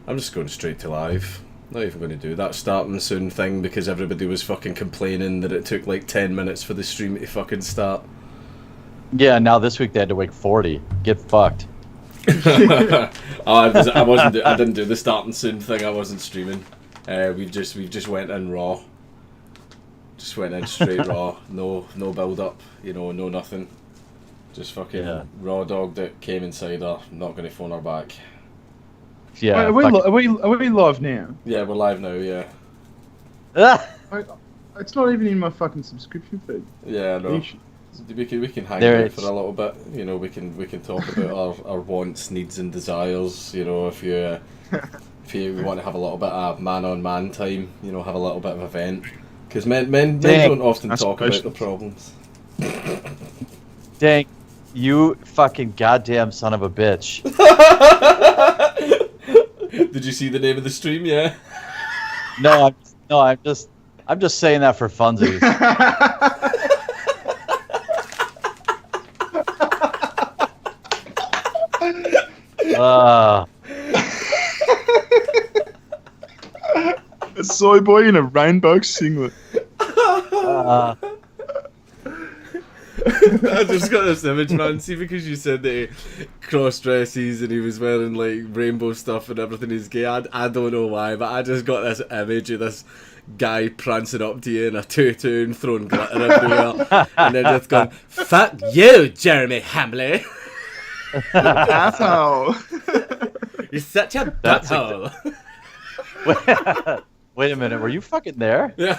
I'm just going straight to live. Not even going to do that starting soon thing because everybody was fucking complaining that it took like 10 minutes for the stream to fucking start. Yeah, now this week they had to wait 40. Get fucked. I didn't do the starting soon thing. I wasn't streaming. We've just went in raw. Just went in straight raw. No build up. No nothing. Just fucking raw dogged it. Came inside her. Not gonna phone her back. Yeah. Wait, are we live now? Yeah, we're live now. Yeah. It's not even in my fucking subscription feed. Yeah, no. We can hang There out for a little bit. We can talk about our wants, needs, and desires. If you want to have a little bit of man-on-man time, have a little bit of a vent. Because men don't often talk about the problems. Dang, you fucking goddamn son of a bitch. Did you see the name of the stream? Yeah. No, I'm just saying that for funsies. A soy boy in a rainbow singlet. I just got this image, man. See, because you said that he cross dresses and he was wearing like rainbow stuff and everything. He's gay. I don't know why, but I just got this image of this guy prancing up to you in a tutu and throwing glitter everywhere, and then just going, "Fuck you, Jeremy Hamley." Asshole. You're such a butthole. Wait a minute, were you fucking there? Yeah.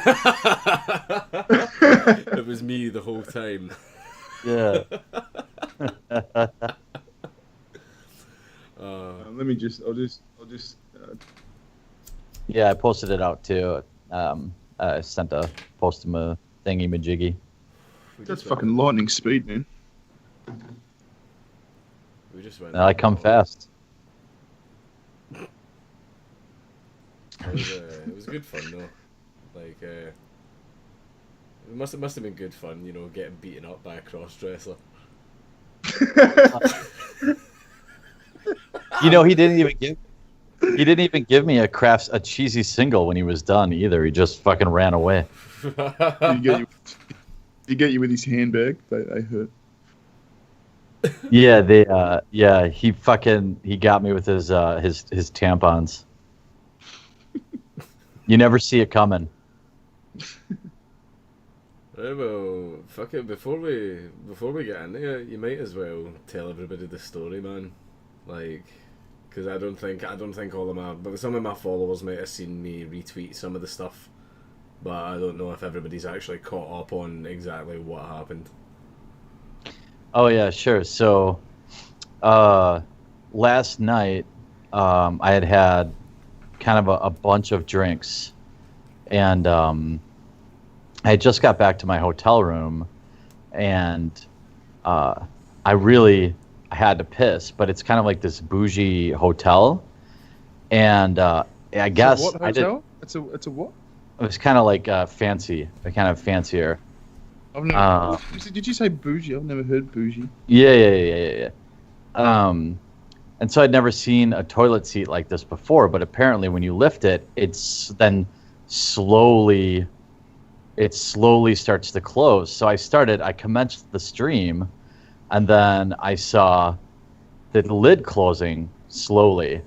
It was me the whole time. Yeah. I'll just. Yeah, I posted it out too. I sent a post him a thingy majiggy. That's fucking lightning speed, man. We just went. I come fast. It was good fun though. Like, it must have been good fun, getting beaten up by a cross dresser. He didn't even give me a cheesy single when he was done either. He just fucking ran away. Did he get you with his handbag? They hurt. Yeah, he got me with his tampons. You never see it coming. Right, well, fuck it. Before we get into it, you might as well tell everybody the story, man. Like, because I don't think but some of my followers might have seen me retweet some of the stuff, but I don't know if everybody's actually caught up on exactly what happened. Oh yeah, sure. So, last night, I had kind of a bunch of drinks, and I just got back to my hotel room, and I really had to piss, but it's kind of like this bougie hotel, and I guess what hotel? I did. It's a what? It was kind of like fancy, kind of fancier. I've never. Did you say bougie? I've never heard bougie. Yeah. And so I'd never seen a toilet seat like this before, but apparently when you lift it, it slowly starts to close. So I commenced the stream, and then I saw the lid closing slowly.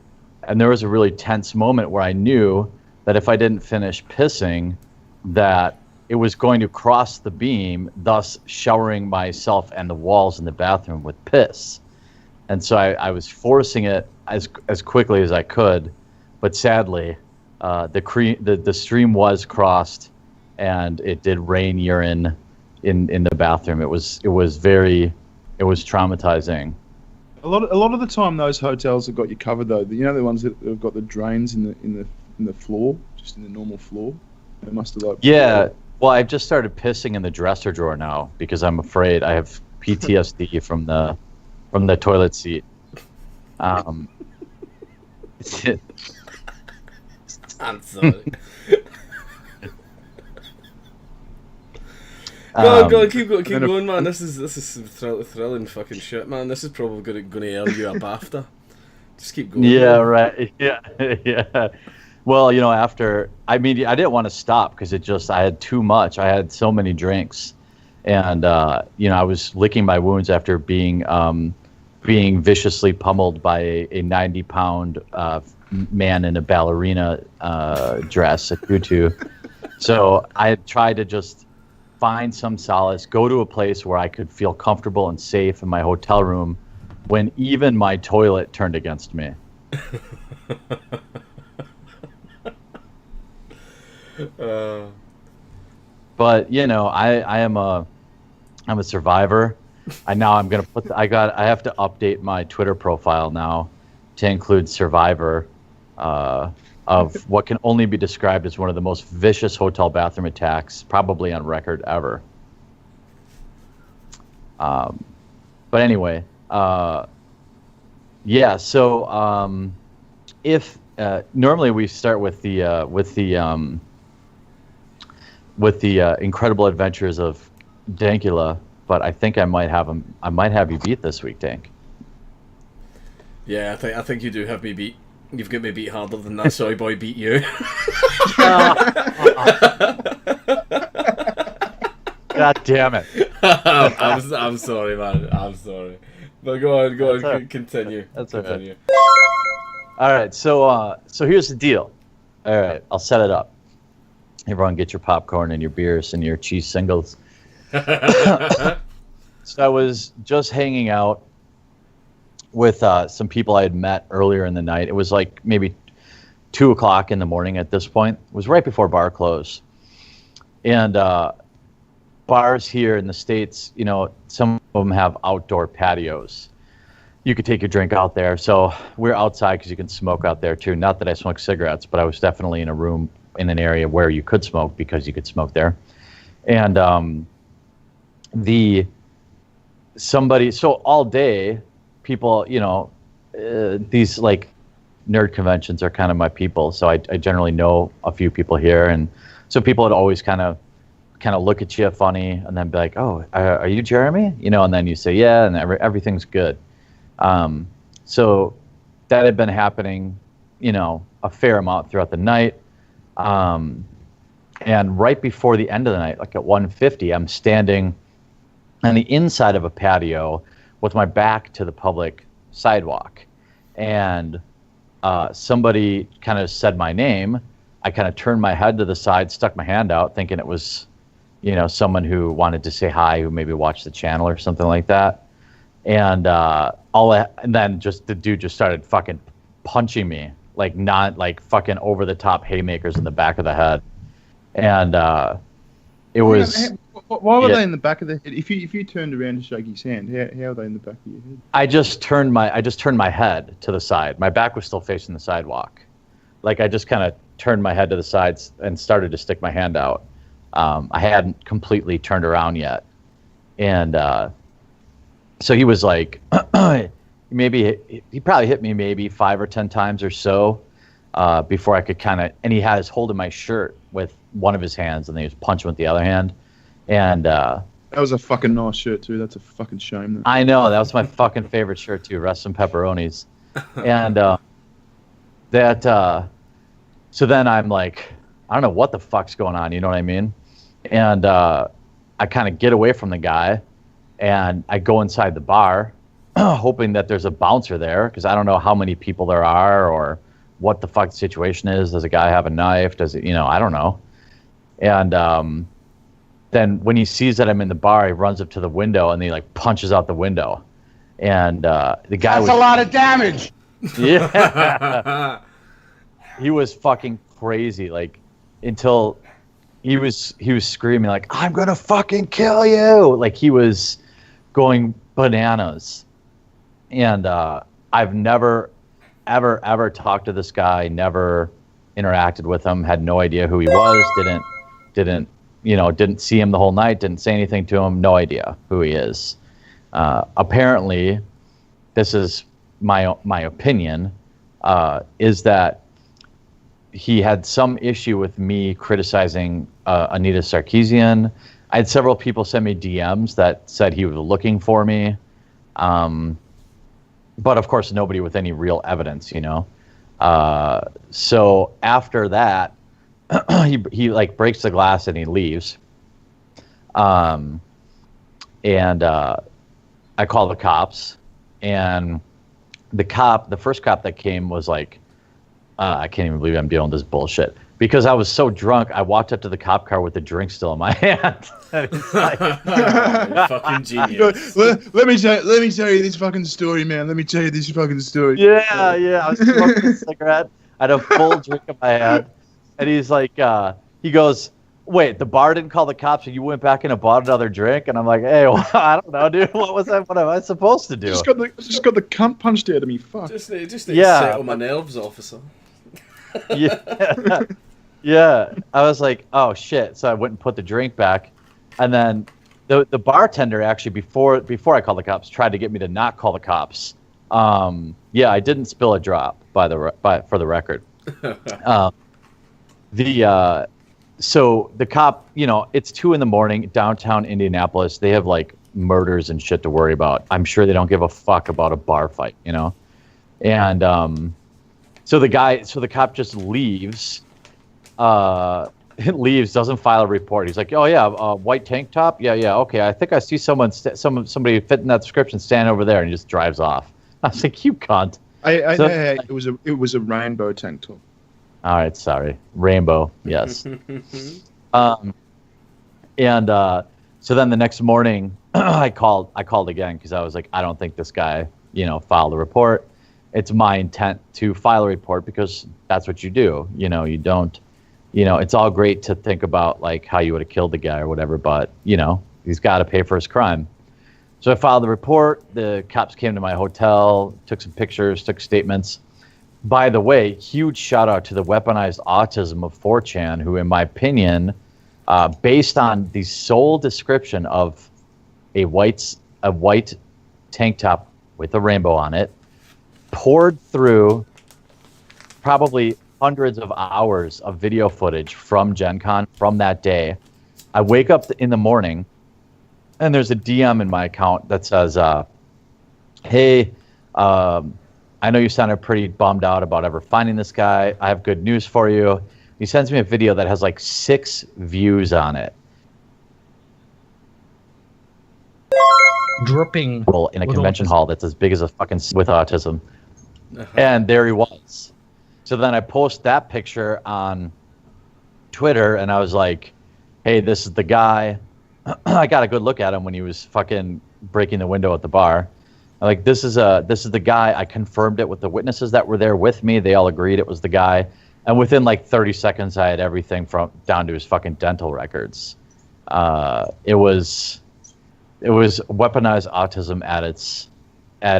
And there was a really tense moment where I knew that if I didn't finish pissing, that it was going to cross the beam, thus showering myself and the walls in the bathroom with piss. And so I was forcing it as quickly as I could, but sadly, the stream was crossed, and it did rain urine in the bathroom. It was traumatizing. A lot of the time, those hotels have got you covered though. The ones that have got the drains in the floor, just in the normal floor. They must have like. Yeah. Well, I've just started pissing in the dresser drawer now because I'm afraid I have PTSD from the toilet seat. I'm sorry. Go on, keep going, man. This is thrilling fucking shit, man. This is probably going to earn you a BAFTA. Just keep going. Yeah, right. Yeah, yeah. Well, after I didn't want to stop because I had too much. I had so many drinks, and I was licking my wounds after being viciously pummeled by a 90-pound man in a ballerina dress, a tutu. So I had tried to just find some solace, go to a place where I could feel comfortable and safe in my hotel room, when even my toilet turned against me. But I'm a survivor. I'm gonna I have to update my Twitter profile now to include survivor of what can only be described as one of the most vicious hotel bathroom attacks probably on record ever. But anyway, yeah. So if normally we start with the incredible adventures of Dankula, but I think I might have you beat this week, Dank. Yeah, I think you do have me beat. You've got me beat harder than that soy boy beat you. God damn it! I'm sorry, man. I'm sorry. But go on, continue. That's okay. All right, so here's the deal. All right, I'll set it up. Everyone, get your popcorn and your beers and your cheese singles. So I was just hanging out with some people I had met earlier in the night. It was like maybe 2 o'clock in the morning at this point. It was right before bar close. And bars here in the States, some of them have outdoor patios. You could take your drink out there. So we're outside because you can smoke out there too. Not that I smoke cigarettes, but I was definitely in a room in an area where you could smoke because you could smoke there. And so all day, people, these like nerd conventions are kind of my people. So I generally know a few people here. And so people would always kind of look at you funny and then be like, oh, are you Jeremy? And then you say, yeah, and everything's good. So that had been happening, a fair amount throughout the night. And right before the end of the night, like at 1:50, I'm standing on the inside of a patio with my back to the public sidewalk. And somebody kind of said my name. I kind of turned my head to the side, stuck my hand out, thinking it was, someone who wanted to say hi, who maybe watched the channel or something like that. And and then just the dude just started fucking punching me, like not like fucking over the top haymakers in the back of the head. And it was. Why were they in the back of the head? If you turned around to shake his hand, how were they in the back of your head? I just turned my head to the side. My back was still facing the sidewalk. Like I just kind of turned my head to the sides and started to stick my hand out. I hadn't completely turned around yet, and so he was like, maybe he probably hit me maybe 5 or 10 times or so before I could kind of. And he had his hold of my shirt with one of his hands, and then he was punching with the other hand. And that was a fucking nice shirt too. That's a fucking shame. Though. I know, that was my fucking favorite shirt too. Rest some pepperonis. And so then I'm like, I don't know what the fuck's going on. You know what I mean? And I kind of get away from the guy, and I go inside the bar, hoping that there's a bouncer there because I don't know how many people there are or what the fuck the situation is. Does a guy have a knife? Does it? I don't know. And then when he sees that I'm in the bar, he runs up to the window and he like punches out the window. And the guy That's a lot of damage. Yeah. He was fucking crazy, like until he was screaming like, I'm gonna fucking kill you. Like he was going bananas. And I've never ever talked to this guy, never interacted with him, had no idea who he was, didn't see him the whole night, didn't say anything to him, no idea who he is. Apparently, this is my opinion, is that he had some issue with me criticizing Anita Sarkeesian. I had several people send me DMs that said he was looking for me. but of course nobody with any real evidence, you know. So after that, he like breaks the glass and he leaves. And I call the cops, and the first cop that came was like, I can't even believe I'm dealing with this bullshit. Because I was so drunk, I walked up to the cop car with the drink still in my hand. And he's like, Fucking genius. Let me tell you this fucking story, man. Let me tell you this fucking story. yeah. I was smoking a cigarette. I had a full drink in my hand. And he's like, he goes, wait, the bar didn't call the cops and you went back in and bought another drink? And I'm like, hey, well, I don't know, dude. What am I supposed to do? Just got the cunt punched out of me. Fuck. Just Yeah. settle my nerves, officer. Yeah. Yeah. I was like, oh, shit. So I went and put the drink back. And then the bartender actually, before I called the cops, tried to get me to not call the cops. Yeah, I didn't spill a drop, for the record. So the cop, you know, it's 2 a.m, downtown Indianapolis. They have like murders and shit to worry about. I'm sure they don't give a fuck about a bar fight, you know? And so the cop just leaves, doesn't file a report. He's like, oh yeah, white tank top? Yeah, okay. I think I see somebody fitting that description standing over there, and he just drives off. I was like, you cunt. It was a rainbow tank top. All right, sorry. Rainbow, yes. So then the next morning, I called again because I was like, I don't think this guy, you know, filed a report. It's my intent to file a report because that's what you do. You know, you don't, you know, it's all great to think about like how you would have killed the guy or whatever, but you know, he's got to pay for his crime. So I filed the report. The cops came to my hotel, took some pictures, took statements. By the way, huge shout out to the weaponized autism of 4chan, who, in my opinion, based on the sole description of a white tank top with a rainbow on it, poured through probably hundreds of hours of video footage from Gen Con from that day. I wake up in the morning, and there's a DM in my account that says, hey, I know you sounded pretty bummed out about ever finding this guy. I have good news for you. He sends me a video that has like 6 views on it. Dropping In a convention hall that's as big as a fucking with autism. And there he was. So then I post that picture on Twitter, and I was like, hey, this is the guy. I got a good look at him when he was fucking breaking the window at the bar. I'm like, this is the guy. I confirmed it with the witnesses that were there with me. They all agreed it was the guy. And within like 30 seconds, I had everything from down to his fucking dental records. It was weaponized autism at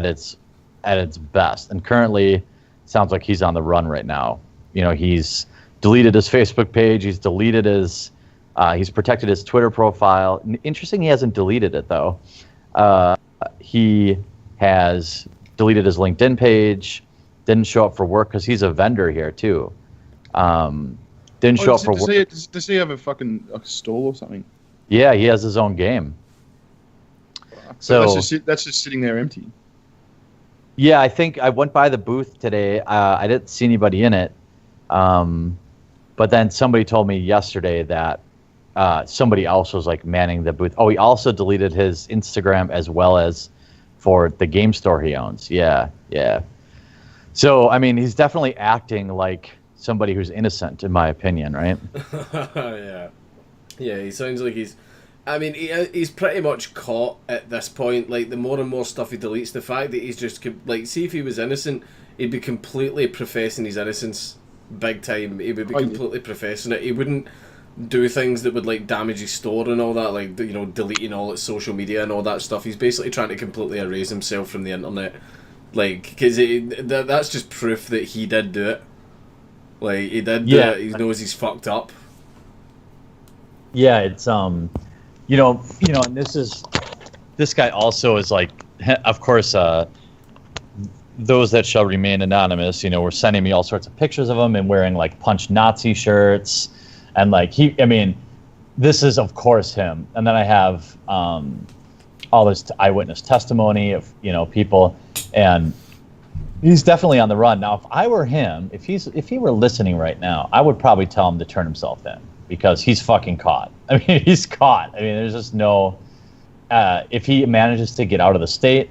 its best. And currently, it sounds like he's on the run right now. You know, he's deleted his Facebook page. He's deleted his. He's protected his Twitter profile. Interesting, he hasn't deleted it though. He has deleted his LinkedIn page, didn't show up for work because he's a vendor here too. Didn't show up for work. Does he have a fucking stall or something? Yeah, he has his own game. So that's just sitting there empty. Yeah, I think I went by the booth today. I didn't see anybody in it. But then somebody told me yesterday that somebody else was like manning the booth. Oh, he also deleted his Instagram as well as for the game store he owns. Yeah. So, I mean, he's definitely acting like somebody who's innocent, in my opinion, right? Yeah, he sounds like he's... I mean, he's pretty much caught at this point. Like, the more and more stuff he deletes, the fact that he's just... Like, see if he was innocent, he'd be completely professing his innocence big time. He would be completely professing it. He wouldn't do things that would, like, damage his store and all that, like, you know, deleting all its social media and all that stuff. He's basically trying to completely erase himself from the internet. Like, because that's just proof that he did do it. Like, he did do it. He knows he's fucked up. Yeah, it's, you know, and this guy also is like, of course, those that shall remain anonymous, you know, were sending me all sorts of pictures of him and wearing like Punch Nazi shirts. And like this is of course him. And then I have all this eyewitness testimony of, you know, people. And He's definitely on the run now. If I were him, if he were listening right now, I would probably tell him to turn himself in because he's fucking caught. I mean, he's caught. I mean, there's just no. If he manages to get out of the state,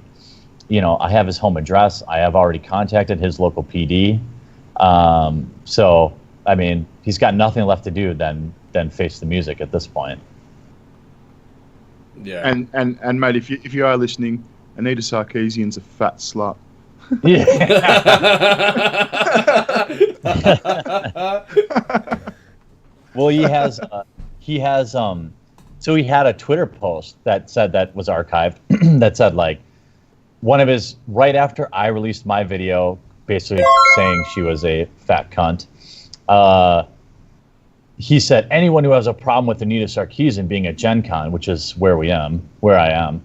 I have his home address. I have already contacted his local PD. So I mean, he's got nothing left to do than face the music at this point. Yeah. And mate, if you are listening, Anita Sarkeesian's a fat slut. Yeah. Well, he has so he had a Twitter post that said that was archived that said like one of his right after I released my video basically saying she was a fat cunt. He said anyone who has a problem with Anita Sarkeesian being at Gen Con, which is where I am,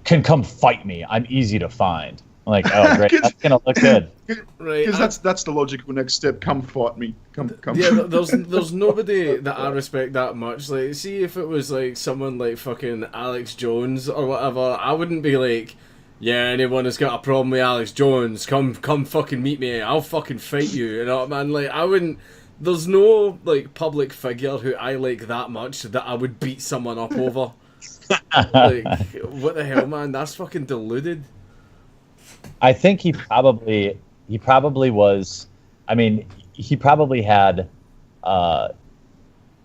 can come fight me. I'm easy to find. I'm like, oh great, that's gonna look good. Right. Because that's the logical next step. Come fight me. Come. Yeah, there's nobody that I respect that much. Like, see if it was like someone like fucking Alex Jones or whatever, I wouldn't be like, yeah, anyone who's got a problem with Alex Jones, come fucking meet me. I'll fucking fight you. You know what I mean? Like, I wouldn't. There's no like public figure who I like that much that I would beat someone up over. Like, what the hell, man? That's fucking deluded. I think he probably was. I mean, he probably had.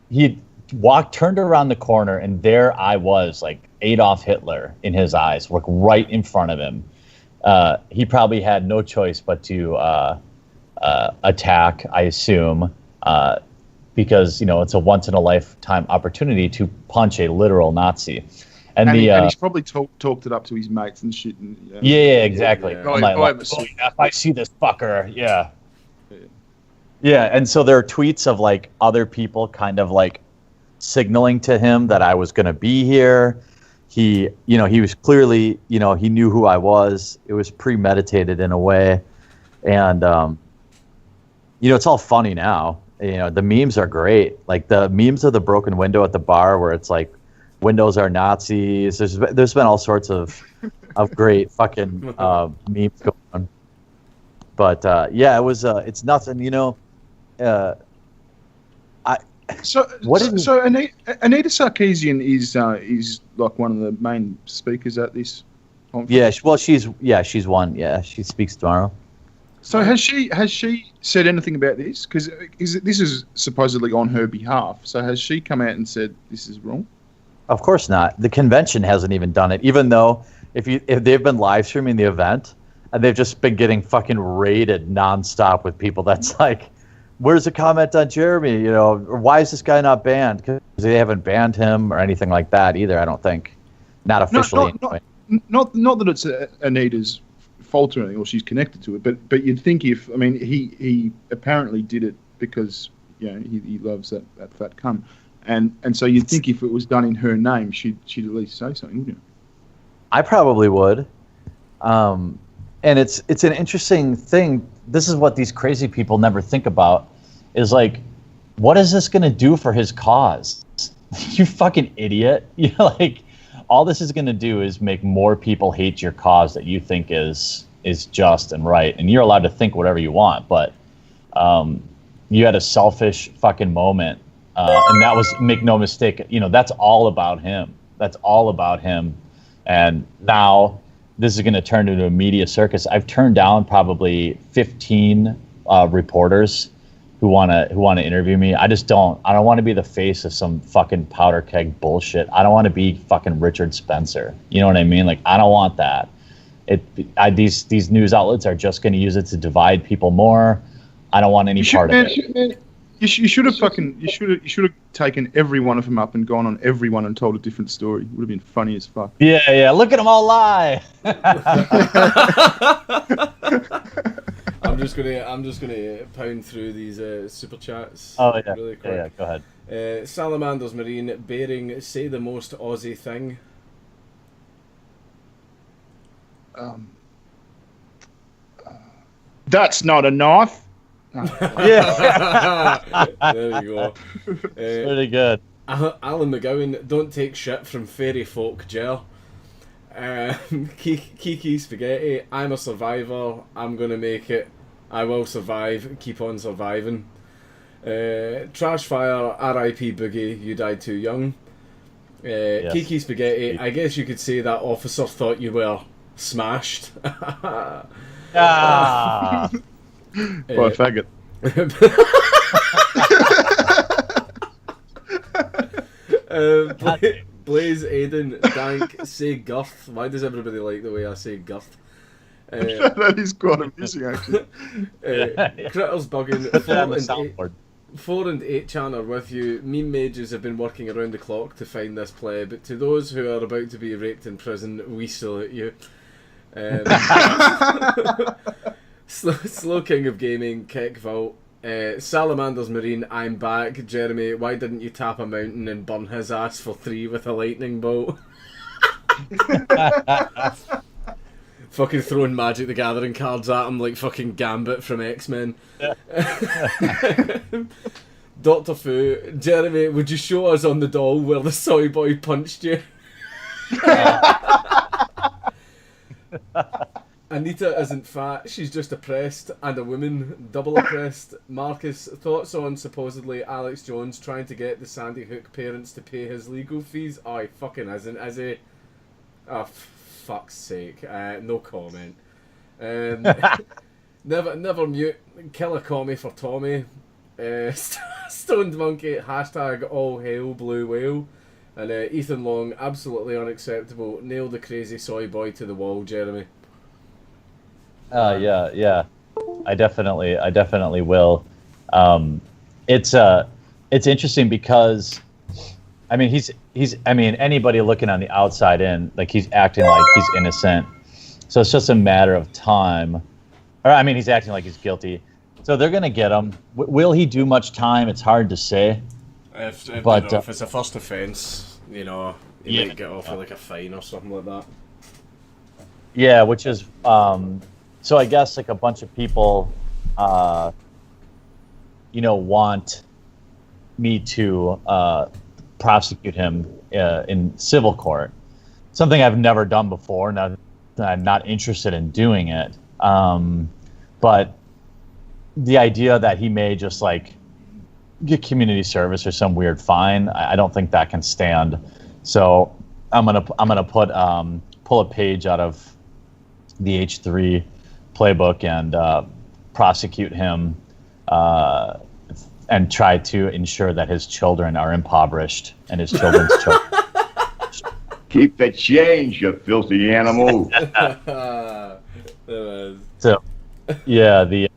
He turned around the corner, and there I was, like Adolf Hitler in his eyes, like right in front of him. He probably had no choice but to attack, I assume, because it's a once in a lifetime opportunity to punch a literal Nazi. And he's probably talked it up to his mates and shit. And, yeah, exactly. Yeah. I'm like, if I see this fucker, yeah. And so there are tweets of like other people kind of like signaling to him that I was going to be here. He was clearly, he knew who I was. It was premeditated in a way, and it's all funny now. The memes are great. Like the memes of the broken window at the bar where it's like, windows are Nazis. There's been all sorts of great fucking memes going on. But it was it's nothing, So Anita Sarkeesian is like one of the main speakers at this conference. Yeah, she's one. Yeah, she speaks tomorrow. So has she said anything about this? Because this is supposedly on her behalf. So has she come out and said this is wrong? Of course not. The convention hasn't even done it, even though if they've been live streaming the event and they've just been getting fucking raided nonstop with people. That's like, where's the comment on Jeremy? Or why is this guy not banned? Because they haven't banned him or anything like that either. I don't think, not officially. Not that it's Anita's fault or anything, or she's connected to it. But you'd think he apparently did it because he loves that fat cunt. And so you'd think if it was done in her name, she'd at least say something, wouldn't you? I probably would. And it's an interesting thing. This is what these crazy people never think about, is like, what is this going to do for his cause? You fucking idiot. Like, all this is going to do is make more people hate your cause that you think is just and right. And you're allowed to think whatever you want, but you had a selfish fucking moment. And that was, make no mistake, that's all about him. That's all about him. And now this is going to turn into a media circus. I've turned down probably 15 reporters who want to interview me. I don't want to be the face of some fucking powder keg bullshit. I don't want to be fucking Richard Spencer. You know what I mean? Like, I don't want that. These news outlets are just going to use it to divide people more. I don't want any part of it. You should have taken every one of them up and gone on every one and told a different story. It would have been funny as fuck. Yeah. Look at them all lie. I'm just gonna pound through these super chats. Oh yeah. Really quick. Yeah. Go ahead. Salamanders Marine Bearing, say the most Aussie thing. That's not a knife. Yeah. There you go. Pretty good. Alan McGowan, don't take shit from fairy folk, Jer. Kiki Spaghetti, I'm a survivor. I'm gonna make it. I will survive. Keep on surviving. Trashfire, R.I.P. Boogie, you died too young. Yes. Kiki Spaghetti, I guess you could say that officer thought you were smashed. Ah. By a faggot. Blaze, Aiden, Dank, say girth. Why does everybody like the way I say girth? That is quite amusing, actually. Critters bugging. On the soundboard. 4 and 8 chan are with you. Meme mages have been working around the clock to find this play, but to those who are about to be raped in prison, we salute you. Slow King of Gaming, Keck Vault, Salamanders Marine, I'm back. Jeremy, why didn't you tap a mountain and burn his ass for 3 with a lightning bolt? Fucking throwing Magic the Gathering cards at him like fucking Gambit from X-Men. Dr. Fu, Jeremy, would you show us on the doll where the soy boy punched you? Anita isn't fat, she's just oppressed, and a woman, double oppressed. Marcus, thoughts on supposedly Alex Jones trying to get the Sandy Hook parents to pay his legal fees? Oh, he fucking isn't, is he? Oh, fuck's sake. No comment. Never mute. Killer Commie for Tommy. Stoned Monkey, hashtag all hail Blue Whale. And Ethan Long, absolutely unacceptable. Nail the crazy soy boy to the wall, Jeremy. Yeah. I definitely will. It's interesting because, I mean, he's anybody looking on the outside in, like, he's acting like he's innocent. So it's just a matter of time. Or, I mean, he's acting like he's guilty. So they're going to get him. Will he do much time? It's hard to say. If it's a first offence, he might get off with like a fine or something like that. Yeah, which is, so I guess like a bunch of people, want me to prosecute him in civil court. Something I've never done before. Now, I'm not interested in doing it. But the idea that he may just like get community service or some weird fine, I don't think that can stand. So I'm gonna put pull a page out of the H3 playbook and prosecute him and try to ensure that his children are impoverished and his children's children. Keep the change, you filthy animal. So, yeah, the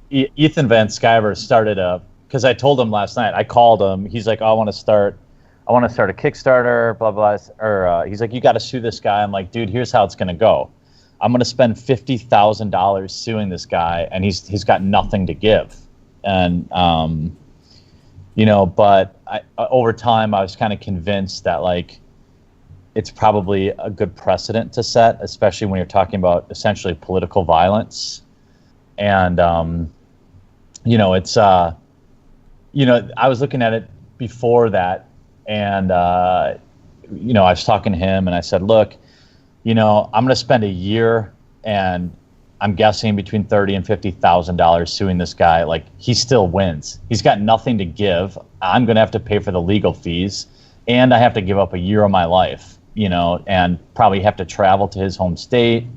Ethan Van Sciver started because I told him last night. I called him. He's like, oh, I want to start a Kickstarter, blah blah. Or he's like, you got to sue this guy. I'm like, dude, here's how it's gonna go. I'm gonna spend $50,000 suing this guy, and he's got nothing to give. And but over time, I was kind of convinced that like it's probably a good precedent to set, especially when you're talking about essentially political violence. And it's I was looking at it before that, and I was talking to him, and I said, look, I'm going to spend a year, and I'm guessing between $30,000 and $50,000 suing this guy. Like, he still wins. He's got nothing to give. I'm going to have to pay for the legal fees, and I have to give up a year of my life, and probably have to travel to his home state.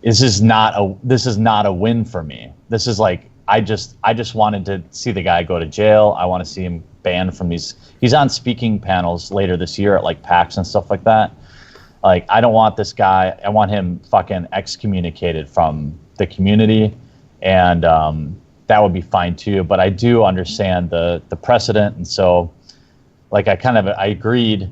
This is not a win for me. This is like, I just wanted to see the guy go to jail. I want to see him banned from these. He's on speaking panels later this year at like PAX and stuff like that. Like, I don't want this guy. I want him fucking excommunicated from the community, and that would be fine too. But I do understand the precedent, and so like I agreed,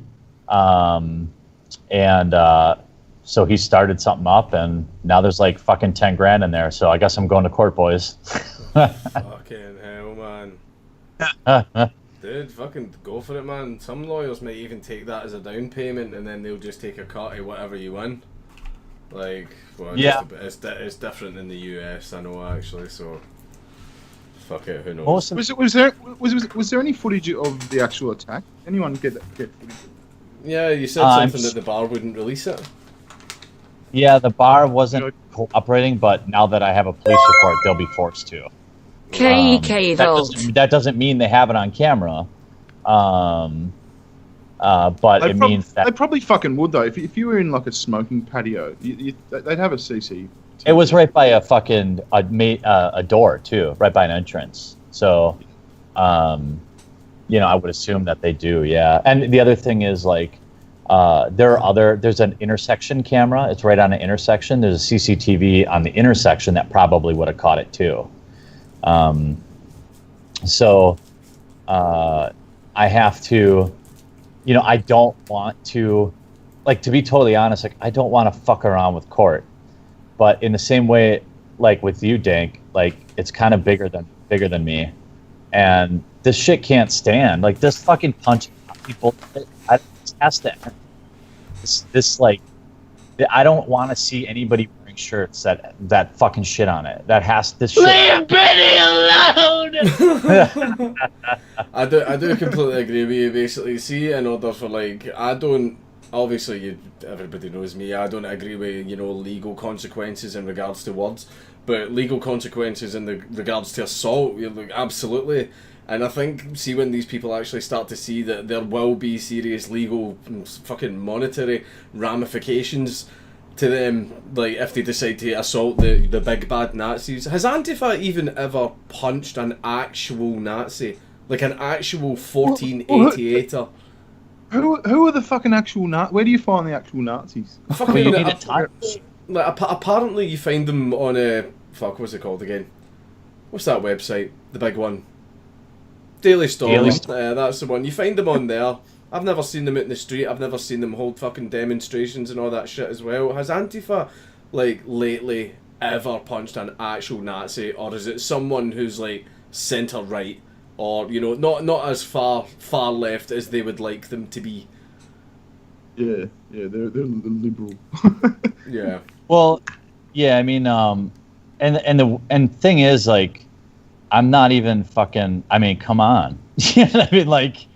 so he started something up, and now there's like fucking 10 grand in there. So I guess I'm going to court, boys. Fucking hell, man. Dude, fucking go for it, man. Some lawyers might even take that as a down payment, and then they'll just take a cut of whatever you win. Like, well, yeah, it's different in the US, I know, actually. So, fuck it, who knows? Was there any footage of the actual attack? Anyone get footage? Yeah, you said I'm something that the bar wouldn't release it. Yeah, the bar wasn't cooperating, but now that I have a police report, they'll be forced to. That doesn't mean they have it on camera. But it means that they probably fucking would though. If you were in like a smoking patio, they'd have a CC. it was right by a fucking a door too, right by an entrance. So, you know, I would assume that they do. Yeah, and the other thing is like, there's an intersection camera. It's right on an intersection. There's a CCTV on the intersection that probably would have caught it too. So, I have to. You know, I don't want to, like, to be totally honest, like, I don't want to fuck around with court. But in the same way, like with you, Dank, like, it's kind of bigger than me, and this shit can't stand. Like, this fucking punching people, it has to end. This like, I don't want to see anybody wearing shirts that fucking shit on it. This shit. Leave Benny alone. I do completely agree with you. Basically, see, in order for like, I don't. Obviously, everybody knows me. I don't agree with legal consequences in regards to words, but legal consequences in the regards to assault, like, absolutely. And I think, see, when these people actually start to see that there will be serious legal and fucking monetary ramifications to them, like if they decide to assault the big bad Nazis. Has Antifa even ever punched an actual Nazi? Like an actual 1488er? Who are the fucking actual where do you find the actual Nazis? Fucking, Like, apparently you find them on a... Fuck, what's it called again? What's that website? The big one. Daily Storm. That's the one. You find them on there. I've never seen them out in the street. I've never seen them hold fucking demonstrations and all that shit as well. Has Antifa, like, lately ever punched an actual Nazi? Or is it someone who's, like, centre-right? Or, not as far left as they would like them to be? Yeah, they're liberal. Yeah. Well, yeah, I mean, and thing is, like, I'm not even fucking. I mean, come on. You know what I mean, like,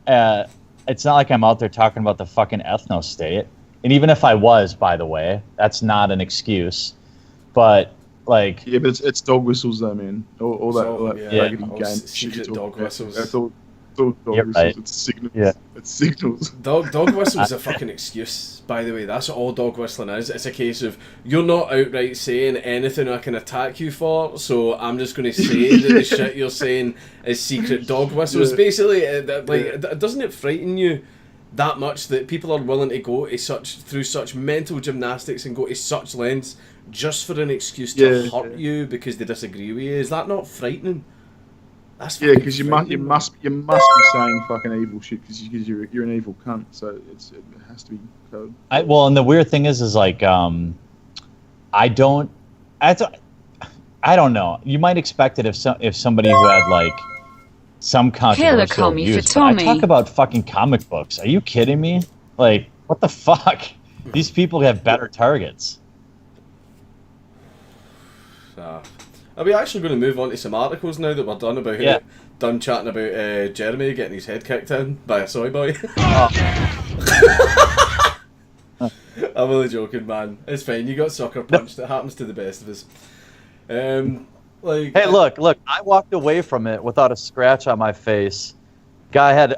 it's not like I'm out there talking about the fucking ethno state. And even if I was, by the way, that's not an excuse. But like, yeah, but it's dog whistles though, man. All that raggedy game secret dog whistles. That's all dog whistles. Right. It's signals. Yeah. It's signals. Dog whistle's a fucking excuse, by the way. That's all dog whistling is. It's a case of you're not outright saying anything I can attack you for, so I'm just going to say that the shit you're saying is secret dog whistles. Yeah. Basically, doesn't it frighten you that much that people are willing to go to through such mental gymnastics and go to such lengths just for an excuse to hurt you because they disagree with you? Is that not frightening? That's because you must be saying fucking evil shit because you're an evil cunt. So it has to be code. Well, and the weird thing is like, I don't know. You might expect it if somebody who had like some controversial views. I talk about fucking comic books. Are you kidding me? Like, what the fuck? These people have better targets. Are we actually going to move on to some articles now that we're done about done chatting about Jeremy getting his head kicked in by a soy boy? I'm only joking, man. It's fine. You got sucker punched. It happens to the best of us. Hey, look! I walked away from it without a scratch on my face. Guy had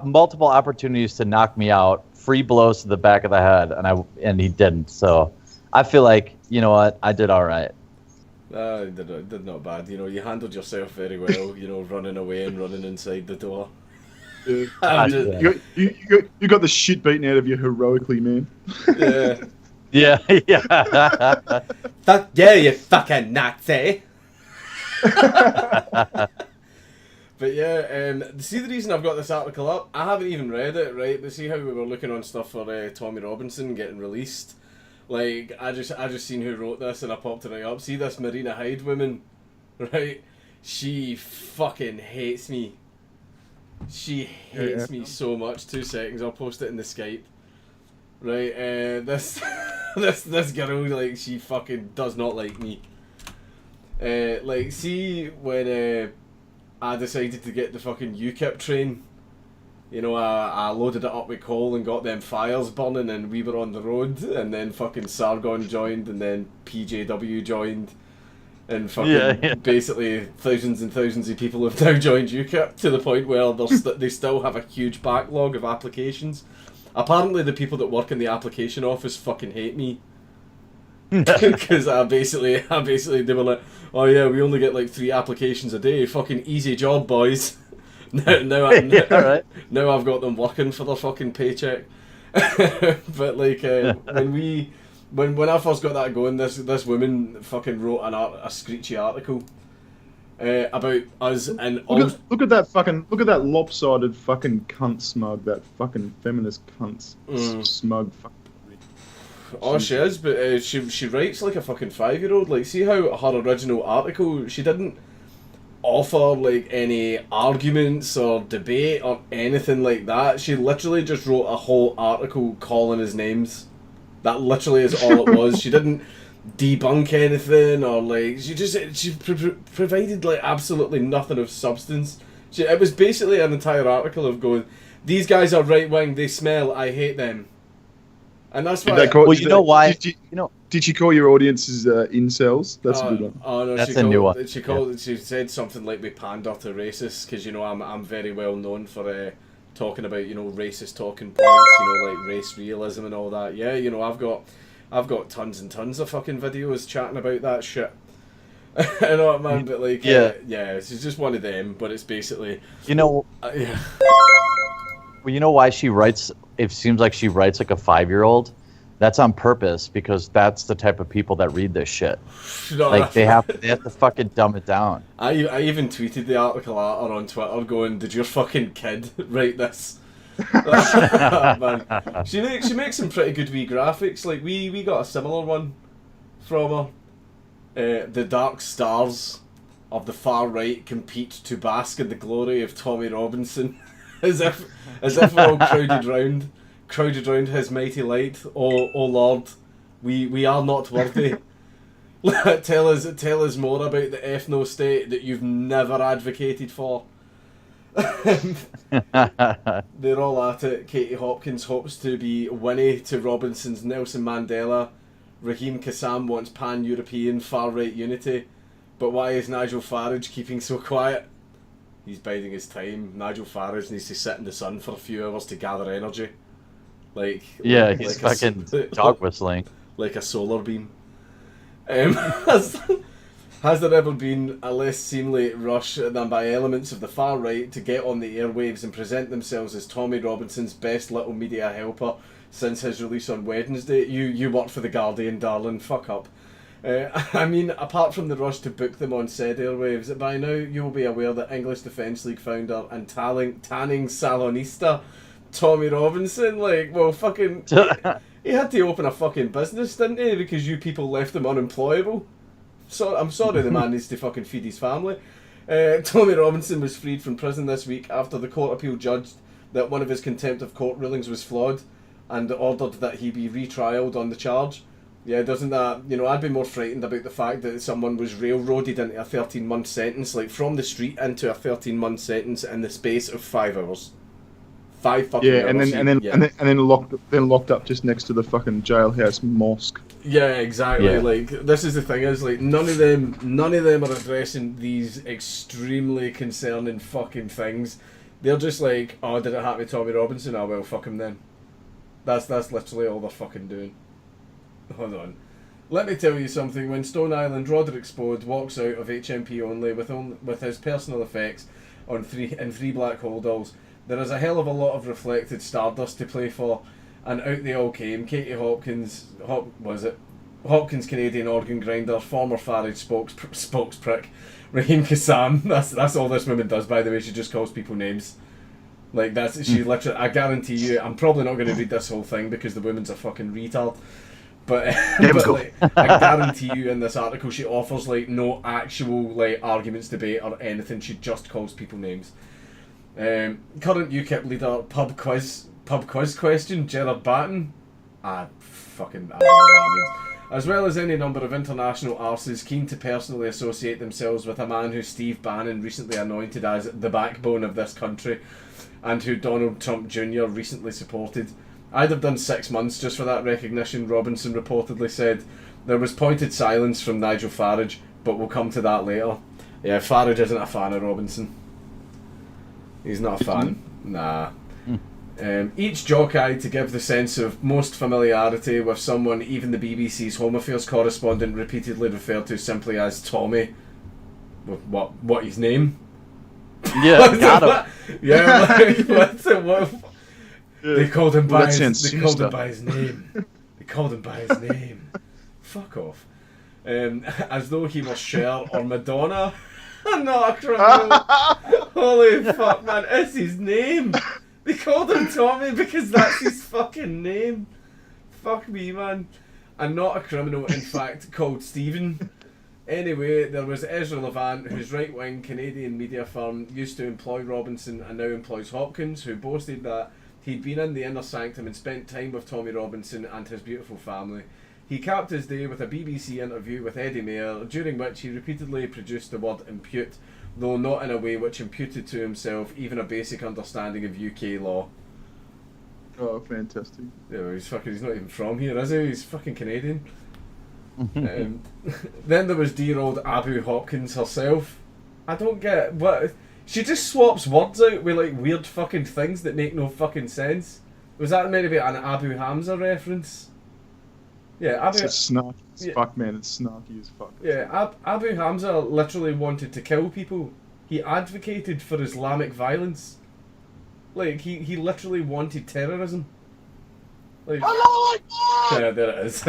multiple opportunities to knock me out, free blows to the back of the head, and he didn't. So I feel like, you know what, I did all right. Did not bad. You handled yourself very well. Running away and running inside the door. You got the shit beaten out of you heroically, man. Yeah. Yeah. Fuck yeah, you fucking Nazi. But yeah, see the reason I've got this article up? I haven't even read it, right? But see how we were looking on stuff for Tommy Robinson getting released. Like, I just seen who wrote this and I popped it right up. See this Marina Hyde woman, right? She fucking hates me. She hates me so much. 2 seconds, I'll post it in the Skype. Right, this girl, like, she fucking does not like me. See when I decided to get the fucking UKIP train You know, I loaded it up with coal and got them fires burning, and we were on the road, and then fucking Sargon joined, and then PJW joined, and fucking basically thousands and thousands of people have now joined UKIP to the point where they still have a huge backlog of applications. Apparently, the people that work in the application office fucking hate me. Because I basically they were like, oh yeah, we only get like 3 applications a day. Fucking easy job, boys. now I've got them working for their fucking paycheck. But like when I first got that going, this woman fucking wrote a screechy article about us and look at that lopsided fucking cunt smug, that fucking feminist cunt smug fucking. Oh, she is, but she writes like a fucking 5-year-old. Like, see how her original article, she didn't offer like any arguments or debate or anything like that. She literally just wrote a whole article calling his names. That literally is all it was. She didn't debunk anything or like she provided like absolutely nothing of substance. It was basically an entire article of going, these guys are right wing, they smell, I hate them. And that's why. You know why? Did she call your audiences incels? That's a good one. Oh no, that's a new one. She said something like we pander to racists because you know I'm very well known for talking about racist talking points, like race realism and all that. Yeah, I've got tons and tons of fucking videos chatting about that shit. I know what, man, but like yeah, she's just one of them. But it's basically Well, you know why she writes? It seems like she writes like a 5-year-old. That's on purpose because that's the type of people that read this shit. Like they have to fucking dumb it down. I even tweeted the article at her on Twitter going, "Did your fucking kid write this?" Man, she makes some pretty good wee graphics. Like we got a similar one from her. The dark stars of the far right compete to bask in the glory of Tommy Robinson. As if we're all crowded round his mighty light. Oh Lord, we are not worthy. tell us more about the ethno state that you've never advocated for. They're all at it. Katie Hopkins hopes to be Winnie to Robinson's Nelson Mandela. Raheem Kassam wants pan-European far-right unity. But why is Nigel Farage keeping so quiet? He's biding his time. Nigel Farage needs to sit in the sun for a few hours to gather energy. He's fucking dog whistling. Like a solar beam. Has there ever been a less seemly rush than by elements of the far right to get on the airwaves and present themselves as Tommy Robinson's best little media helper since his release on Wednesday? You work for The Guardian, darling. Fuck up. I mean, apart from the rush to book them on said airwaves, by now you'll be aware that English Defence League founder and tanning salonista Tommy Robinson, fucking... he had to open a fucking business, didn't he? Because you people left him unemployable. So I'm sorry the man needs to fucking feed his family. Tommy Robinson was freed from prison this week after the court appeal judged that one of his contempt of court rulings was flawed and ordered that he be retrialed on the charge. Yeah, doesn't that... I'd be more frightened about the fact that someone was railroaded into a 13-month sentence, from the street into a 13-month sentence in the space of 5 hours. 5 fucking hours. And then locked up just next to the fucking jailhouse mosque. Yeah, exactly. Yeah. This is the thing is, none of them are addressing these extremely concerning fucking things. They're just like, oh, did it happen to Tommy Robinson? Oh, well, fuck him then. That's literally all they're fucking doing. Hold on. Let me tell you something. When Stone Island Roderick Spode walks out of HMP only with his personal effects on three black hole dolls, there is a hell of a lot of reflected stardust to play for, and out they all came. Katie Hopkins, Hopkins Canadian organ grinder, former Farage spokesprick, Raheem Kassam. That's all this woman does, by the way. She just calls people names. She literally. I guarantee you, I'm probably not going to read this whole thing because the woman's a fucking retard. But, I guarantee you in this article she offers no actual arguments, debate or anything. She just calls people names. Current UKIP leader pub quiz question, Gerard Batten. I don't know what that means. as well as any number of international arses keen to personally associate themselves with a man who Steve Bannon recently anointed as the backbone of this country, and who Donald Trump Jr. recently supported. I'd have done 6 months just for that recognition, Robinson reportedly said. There was pointed silence from Nigel Farage, but we'll come to that later. Yeah, Farage isn't a fan of Robinson. He's not a fan. Nah. Each jockey to give the sense of most familiarity with someone even the BBC's Home Affairs correspondent repeatedly referred to simply as Tommy. What his name? Yeah, got him. Yeah, what? They called him by his name. They called him by his name. Fuck off. As though he was Cher or Madonna. Not a criminal. Holy fuck, man. It's his name. They called him Tommy because that's his fucking name. Fuck me, man. And not a criminal, in fact, called Stephen. Anyway, there was Ezra Levant, whose right-wing Canadian media firm used to employ Robinson and now employs Hopkins, who boasted that he'd been in the inner sanctum and spent time with Tommy Robinson and his beautiful family. He capped his day with a BBC interview with Eddie Mayer, during which he repeatedly produced the word impute, though not in a way which imputed to himself even a basic understanding of UK law. Oh, fantastic. Yeah, he's not even from here, is he? He's fucking Canadian. Then there was dear old Abu Hopkins herself. I don't get what... She just swaps words out with like weird fucking things that make no fucking sense. Was that meant to be an Abu Hamza reference? Yeah, Abu... It's snarky as fuck, man. It's snarky as fuck. Yeah, Abu Hamza literally wanted to kill people. He advocated for Islamic violence. Like, he literally wanted terrorism. Like, yeah, there it is.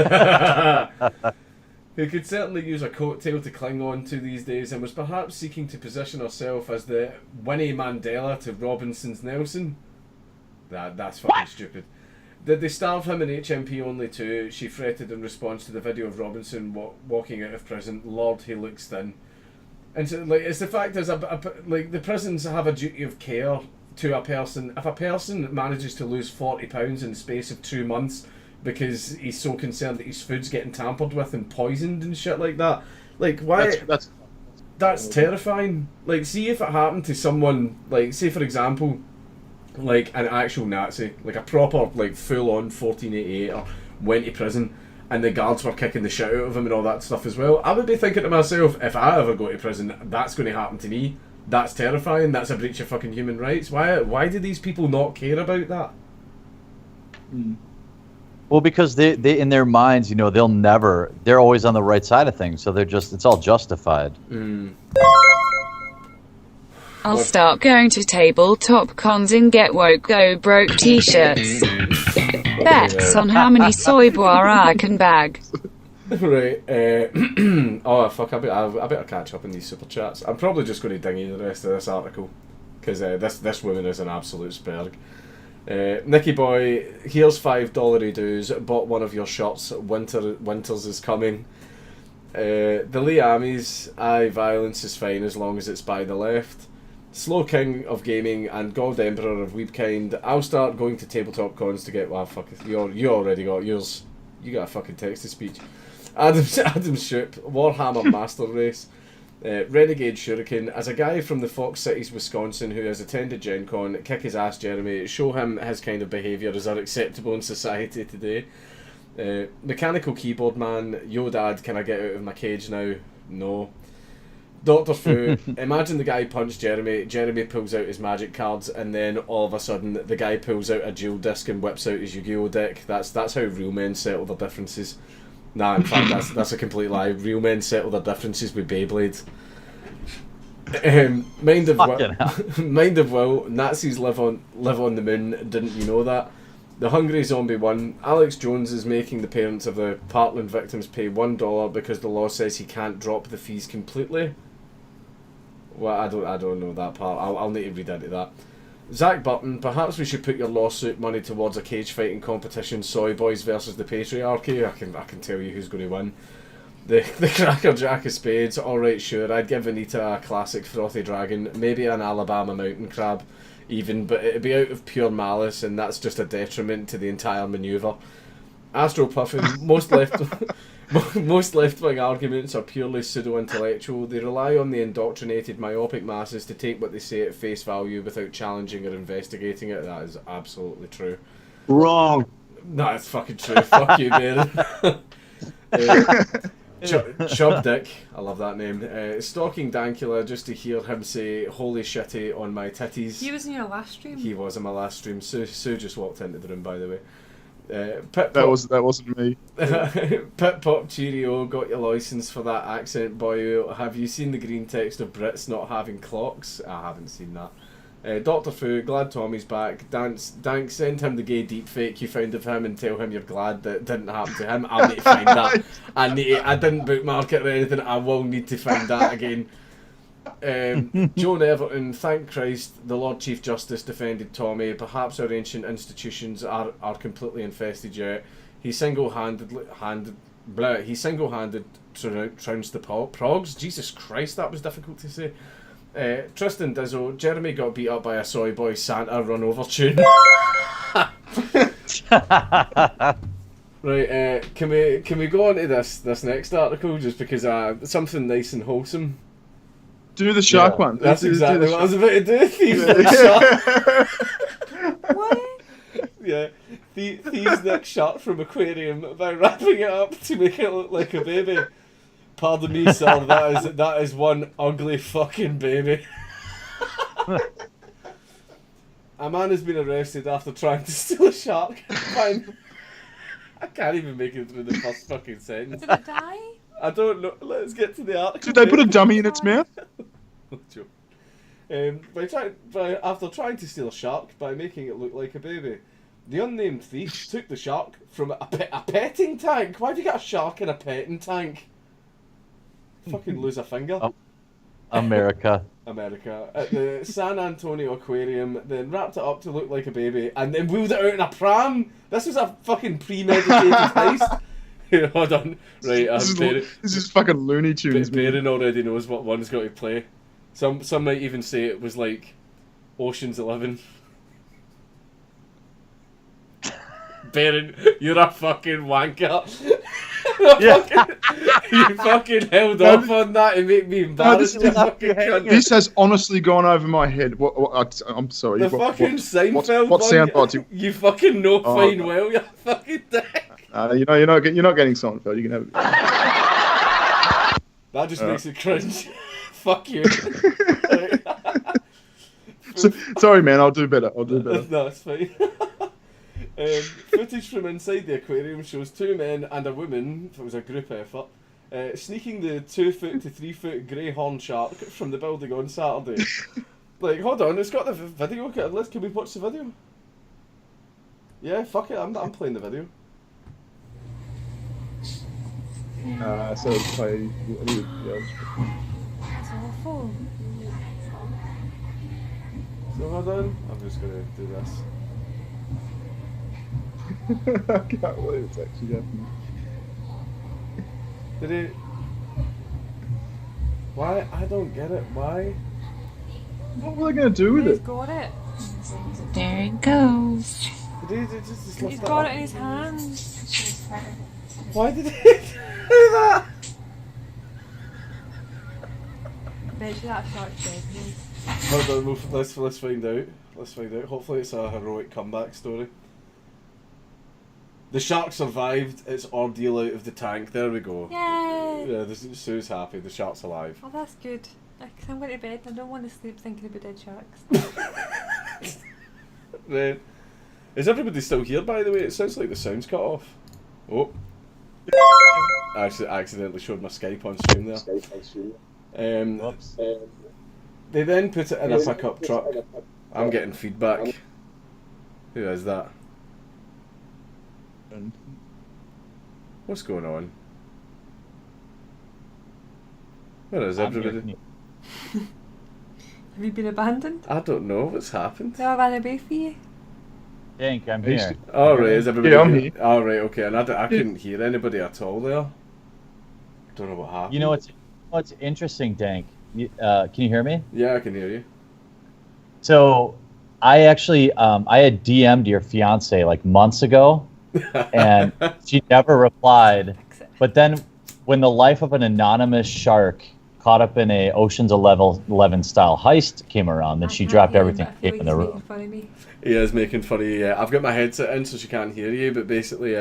Who could certainly use a coattail to cling on to these days, and was perhaps seeking to position herself as the Winnie Mandela to Robinson's Nelson. That's fucking stupid. Did they starve him in HMP only too? She fretted in response to the video of Robinson walking out of prison. Lord, he looks thin. And so, like, it's the fact is, like, the prisons have a duty of care to a person. If a person manages to lose 40 pounds in the space of 2 months because he's so concerned that his food's getting tampered with and poisoned and shit like that, like, why? That's terrifying. Like, see if it happened to someone, like, say for example, like an actual Nazi, like a proper, like, full-on 1488er went to prison and the guards were kicking the shit out of him and all that stuff as well. I would be thinking to myself, if I ever go to prison, that's going to happen to me. That's terrifying. That's a breach of fucking human rights. Why do these people not care about that? Well, because they in their minds, you know, they're always on the right side of things, so it's all justified. I'll start going to tabletop cons and get woke go broke t-shirts. Bets on how many soy bois I can bag. Right. Oh, fuck, I better catch up in these super chats. I'm probably just going to dinghy the rest of this article, because this woman is an absolute spurg. Nicky Boy, here's $5 dues, bought one of your shirts, Winters is coming. The Lee Armies, violence is fine as long as it's by the left. Slow King of Gaming and God Emperor of Weebkind, I'll start going to tabletop cons to get... Well, fuck it, you already got yours. You got a fucking text-to-speech. Adam Shoop, Warhammer Master Race, Renegade Shuriken. As a guy from the Fox Cities, Wisconsin, who has attended Gen Con, kick his ass, Jeremy. Show him his kind of behaviour is unacceptable in society today. Mechanical Keyboard Man, yo dad, can I get out of my cage now? No. Dr. Fu, imagine the guy punched Jeremy pulls out his magic cards, and then all of a sudden the guy pulls out a dual disc and whips out his Yu-Gi-Oh deck. That's how real men settle their differences. Nah, in fact, that's a complete lie. Real men settle their differences with Beyblade. Mind of Will, Nazis live on the moon, didn't you know that? The Hungry Zombie 1, Alex Jones is making the parents of the Parkland victims pay $1 because the law says he can't drop the fees completely. Well, I don't know that part. I'll need to read into that. Zach Button, perhaps we should put your lawsuit money towards a cage fighting competition, Soy Boys versus the Patriarchy. I can tell you who's going to win. The Cracker Jack of Spades, alright sure, I'd give Anita a classic Frothy Dragon, maybe an Alabama Mountain Crab even, but it'd be out of pure malice and that's just a detriment to the entire manoeuvre. Astro Puffin, most left-wing arguments are purely pseudo-intellectual. They rely on the indoctrinated, myopic masses to take what they say at face value without challenging or investigating it. That is absolutely true. Wrong. That's fucking true. Fuck you, man. Chub Dick, I love that name. Stalking Dankula just to hear him say "holy shitty" on my titties. He was in your last stream. He was in my last stream. Sue just walked into the room, by the way. That wasn't me. Pit Pop Cheerio, got your license for that accent, boy. Have you seen the green text of Brits not having clocks? I haven't seen that. Dr. Fu, glad Tommy's back. Dank, send him the gay deepfake you found of him and tell him you're glad that it didn't happen to him. I'll need to find that. I didn't bookmark it or anything. I will need to find that again. Joan Everton, thank Christ the Lord Chief Justice defended Tommy. Perhaps our ancient institutions are completely infested yet. He single-handed trounced the progs. Jesus Christ, that was difficult to say. Tristan Dizzo, Jeremy got beat up by a soy boy Santa run over tune. Right, can we go on to this next article just because something nice and wholesome. Do the shark one. That's exactly what I was about to do. Thieves Nick Shark. What? Yeah, Thieves Nick Shark from Aquarium by wrapping it up to make it look like a baby. Pardon me, sir. That is one ugly fucking baby. A man has been arrested after trying to steal a shark. I can't even make it through the first fucking sentence. Did it die? I don't know. Let's get to the article. Did they put a dummy in its mouth? After trying to steal a shark by making it look like a baby, the unnamed thief took the shark from a petting tank. Why have you got a shark in a petting tank? Fucking lose a finger. Oh. America. At the San Antonio Aquarium, then wrapped it up to look like a baby, and then wheeled it out in a pram. This was a fucking premeditated heist. Here, hold on. Right, this is fucking Looney Tunes. Baron already knows what one's got to play. Some might even say it was like Ocean's 11. Baron, you're a fucking wanker. You fucking held off on that and make me embarrassed. This has honestly gone over my head. I'm sorry. The fucking Seinfeld what one. soundbite? You fucking know fine well, you fucking dick. You're not getting Seinfeld. You can have it. That just makes it cringe. Fuck you. Sorry, man. I'll do better. No, it's fine. Footage from inside the aquarium shows two men and a woman, if it was a group effort, sneaking the 2 foot to 3 foot grey horn shark from the building on Saturday. Like, hold on, it's got the video. Can we watch the video? Yeah, fuck it, I'm playing the video. So play. That's awful. So hold on, I'm just gonna do this. I can't believe it's actually happening. Did it? Why? I don't get it. Why? What were they going to do with He's it? got it. There it goes. Did he just He's got it in his hands. Why did he do that? Bet you that shark's dead. Hold on, let's find out. Let's find out. Hopefully it's a heroic comeback story. The shark survived its ordeal out of the tank. There we go. Yay! Yeah, Sue's happy. The shark's alive. Oh, that's good. Because I'm going to bed and I don't want to sleep thinking about dead sharks. Right. Is everybody still here, by the way? It sounds like the sound's cut off. Oh. I accidentally showed my Skype on stream there. They then put it in a pickup truck. I'm getting feedback. Who is that? What's going on? Where is everybody? Have you been abandoned? I don't know what's happened. No, I ran away for you. Dank, I'm here. Alright, is everybody Yeah, I'm here. Alright, okay, and I couldn't hear anybody at all there. Don't know what happened. You know what's interesting, Dank? Can you hear me? Yeah, I can hear you. So, I actually I had DM'd your fiance like months ago, and she never replied. Fix it. But then, when the life of an anonymous shark caught up in a Ocean's 11 style heist came around, then I she can't dropped hear him, everything but I and feel came in like the he's room. making fun of me. He is making funny. I've got my headset in so she can't hear you, but basically,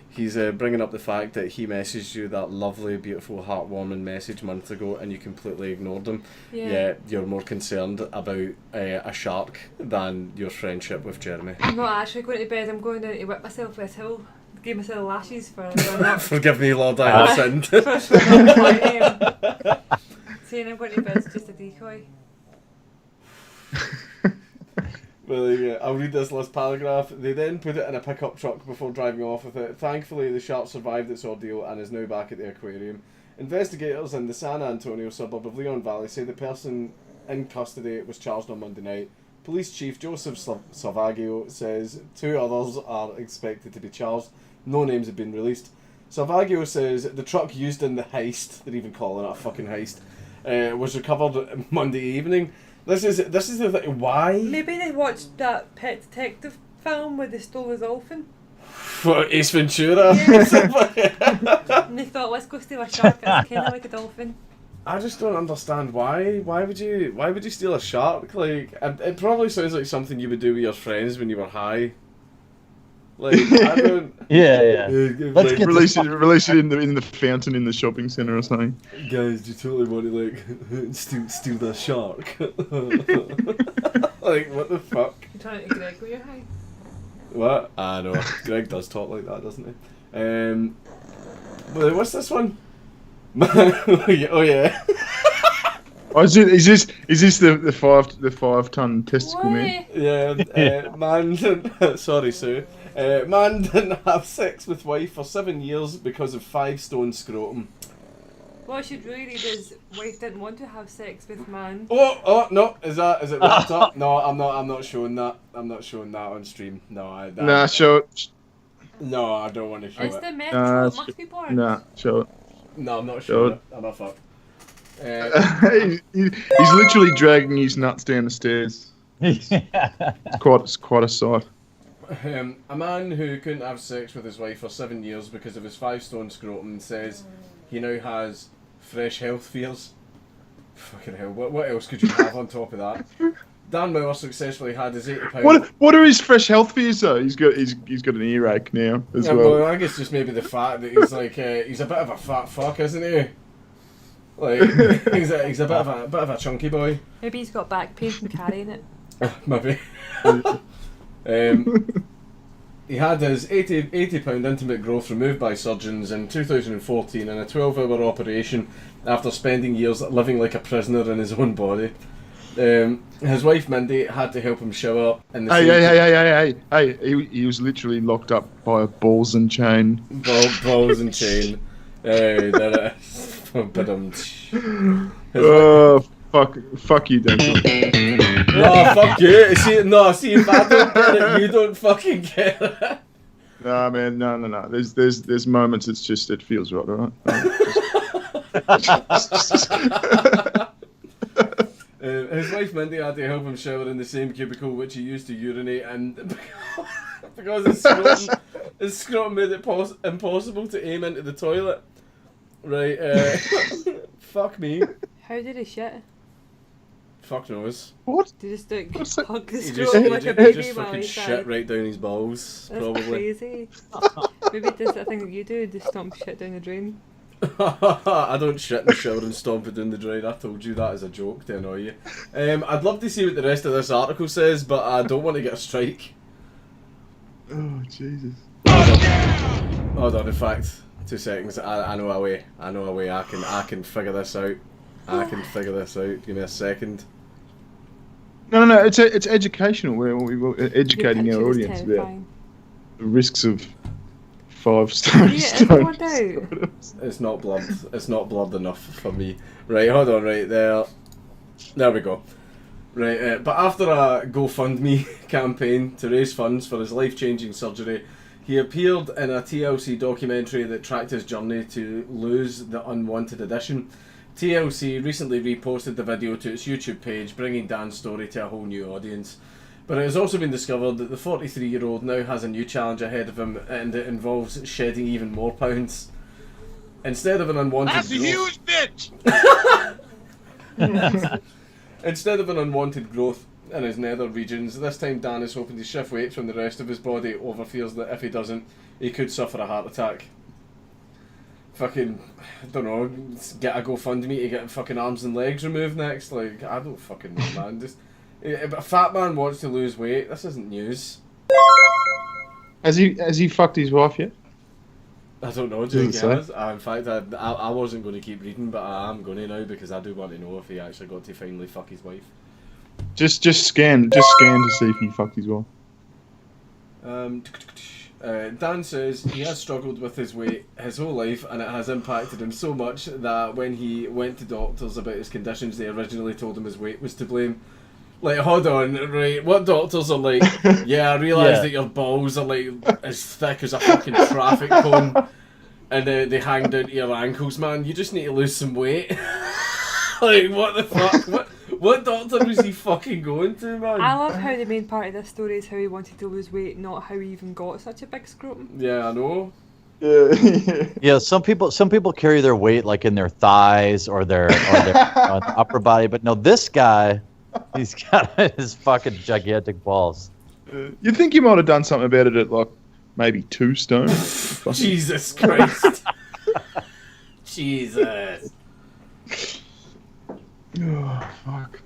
he's bringing up the fact that he messaged you that lovely, beautiful, heartwarming message months ago, and you completely ignored him. Yeah. Yet you're more concerned about a shark than your friendship with Jeremy. I'm not actually going to bed. I'm going down to whip myself with this hill. Give myself lashes for not Forgive me, Lord, I have sinned. for not quite, saying I'm going to bed is just a decoy. Well, yeah, I'll read this last paragraph. They then put it in a pickup truck before driving off with it. Thankfully, the shark survived its ordeal and is now back at the aquarium. Investigators in the San Antonio suburb of Leon Valley say the person in custody was charged on Monday night. Police Chief Joseph Salvaggio says 2 others are expected to be charged. No names have been released. Salvaggio says the truck used in the heist, they're even calling it a fucking heist, was recovered Monday evening. This is the thing. Why? Maybe they watched that Pet Detective film where they stole the dolphin For Ace Ventura. and they thought, let's go steal a shark. It's kind of like a dolphin. I just don't understand why. Why would you steal a shark? Like, it probably sounds like something you would do with your friends when you were high. Like, I don't. Yeah. Let's like, get Release it in the fountain in the shopping centre or something. guys, do you totally want to like steal the shark? Like, what the fuck? You're trying to Greg when you're high. What? I know. Greg does talk like that, doesn't he? Well, what's this one? Oh yeah. Oh, is this the 5-ton testicle man? What? Yeah, man didn't, sorry Sue. Man didn't have sex with wife for 7 years because of 5-stone scrotum. What I should really read is wife didn't want to have sex with man. Oh no, is it wrapped up? No, I'm not showing that. I'm not showing that on stream. No, Nah, show it. No, I don't want to show It's it. the metro, it must be porn. Nah, show it. No, I'm not showing it. I'm a fuck. He's literally dragging his nuts down the stairs. It's quite a sight. A man who couldn't have sex with his wife for 7 years because of his 5-stone scrotum says he now has fresh health fears. Fucking hell, what else could you have on top of that? Dan Miller successfully had his £80... What are his fresh health fears though? He's got an earache now as well. I guess just maybe the fact that he's like he's a bit of a fat fuck, isn't he? Like he's a bit of a chunky boy. Maybe he's got back pain from carrying it. Maybe. He had his 80 pound intimate growth removed by surgeons in 2014 in a 12-hour operation after spending years living like a prisoner in his own body. His wife Mindy had to help him shower in the Hey! He was literally locked up by a balls and chain. balls and chain. Hey, there it is. Fuck you, Denzel. No, fuck you. See, if I don't get it, you don't fucking get it. Nah, man, no. There's moments it feels right, alright? His wife Mindy had to help him shower in the same cubicle which he used to urinate in because his scrotum made it impossible to aim into the toilet. Right, fuck me. How did he shit? Fuck knows. What? Did he just like What's that? hug the He scrotum like a he baby just while fucking he shit died? right down his balls, That's probably. crazy. Maybe it does that thing that you do, just stomp shit down the drain. I don't shit in the shower and stomp it down the drain. I told you that as a joke to annoy you. I'd love to see what the rest of this article says, but I don't want to get a strike. Oh, Jesus. Hold on, in fact, 2 seconds. I know a way. I can figure this out. Give me a second. No. It's educational. We're educating our audience about the risks of 5-stone Yeah, It's not blood. It's not blood enough for me. Right, hold on. Right there. There we go. Right, but after a GoFundMe campaign to raise funds for his life-changing surgery, he appeared in a TLC documentary that tracked his journey to lose the unwanted addition. TLC recently reposted the video to its YouTube page, bringing Dan's story to a whole new audience. But it has also been discovered that the 43-year-old now has a new challenge ahead of him, and it involves shedding even more pounds. Instead of an unwanted That's a growth, huge bitch! instead of an unwanted growth in his nether regions, this time Dan is hoping to shift weight from the rest of his body over fears that if he doesn't, he could suffer a heart attack. Fucking, I don't know, get a GoFundMe to get fucking arms and legs removed next. Like, I don't fucking know, man. Just, if a fat man wants to lose weight, this isn't news. Has he fucked his wife yet? I don't know, Jake. Doesn't In fact, I wasn't going to keep reading, but I am going to now because I do want to know if he actually got to finally fuck his wife. Just scan to see if he fucked his wife. Dan says he has struggled with his weight his whole life, and it has impacted him so much that when he went to doctors about his conditions, they originally told him his weight was to blame. Like, hold on, right? What doctors are like? Yeah, I realise that your balls are like as thick as a fucking traffic cone, and they hang down to your ankles, man. You just need to lose some weight. Like, what the fuck? What doctor was he fucking going to, man? I love how the main part of this story is how he wanted to lose weight, not how he even got such a big scrotum. Yeah, I know. Yeah, some people carry their weight like in their thighs or their upper body, but no, this guy, he's got his fucking gigantic balls. You think you might have done something about it at like maybe 2 stone? Jesus Christ. Jesus. Oh fuck!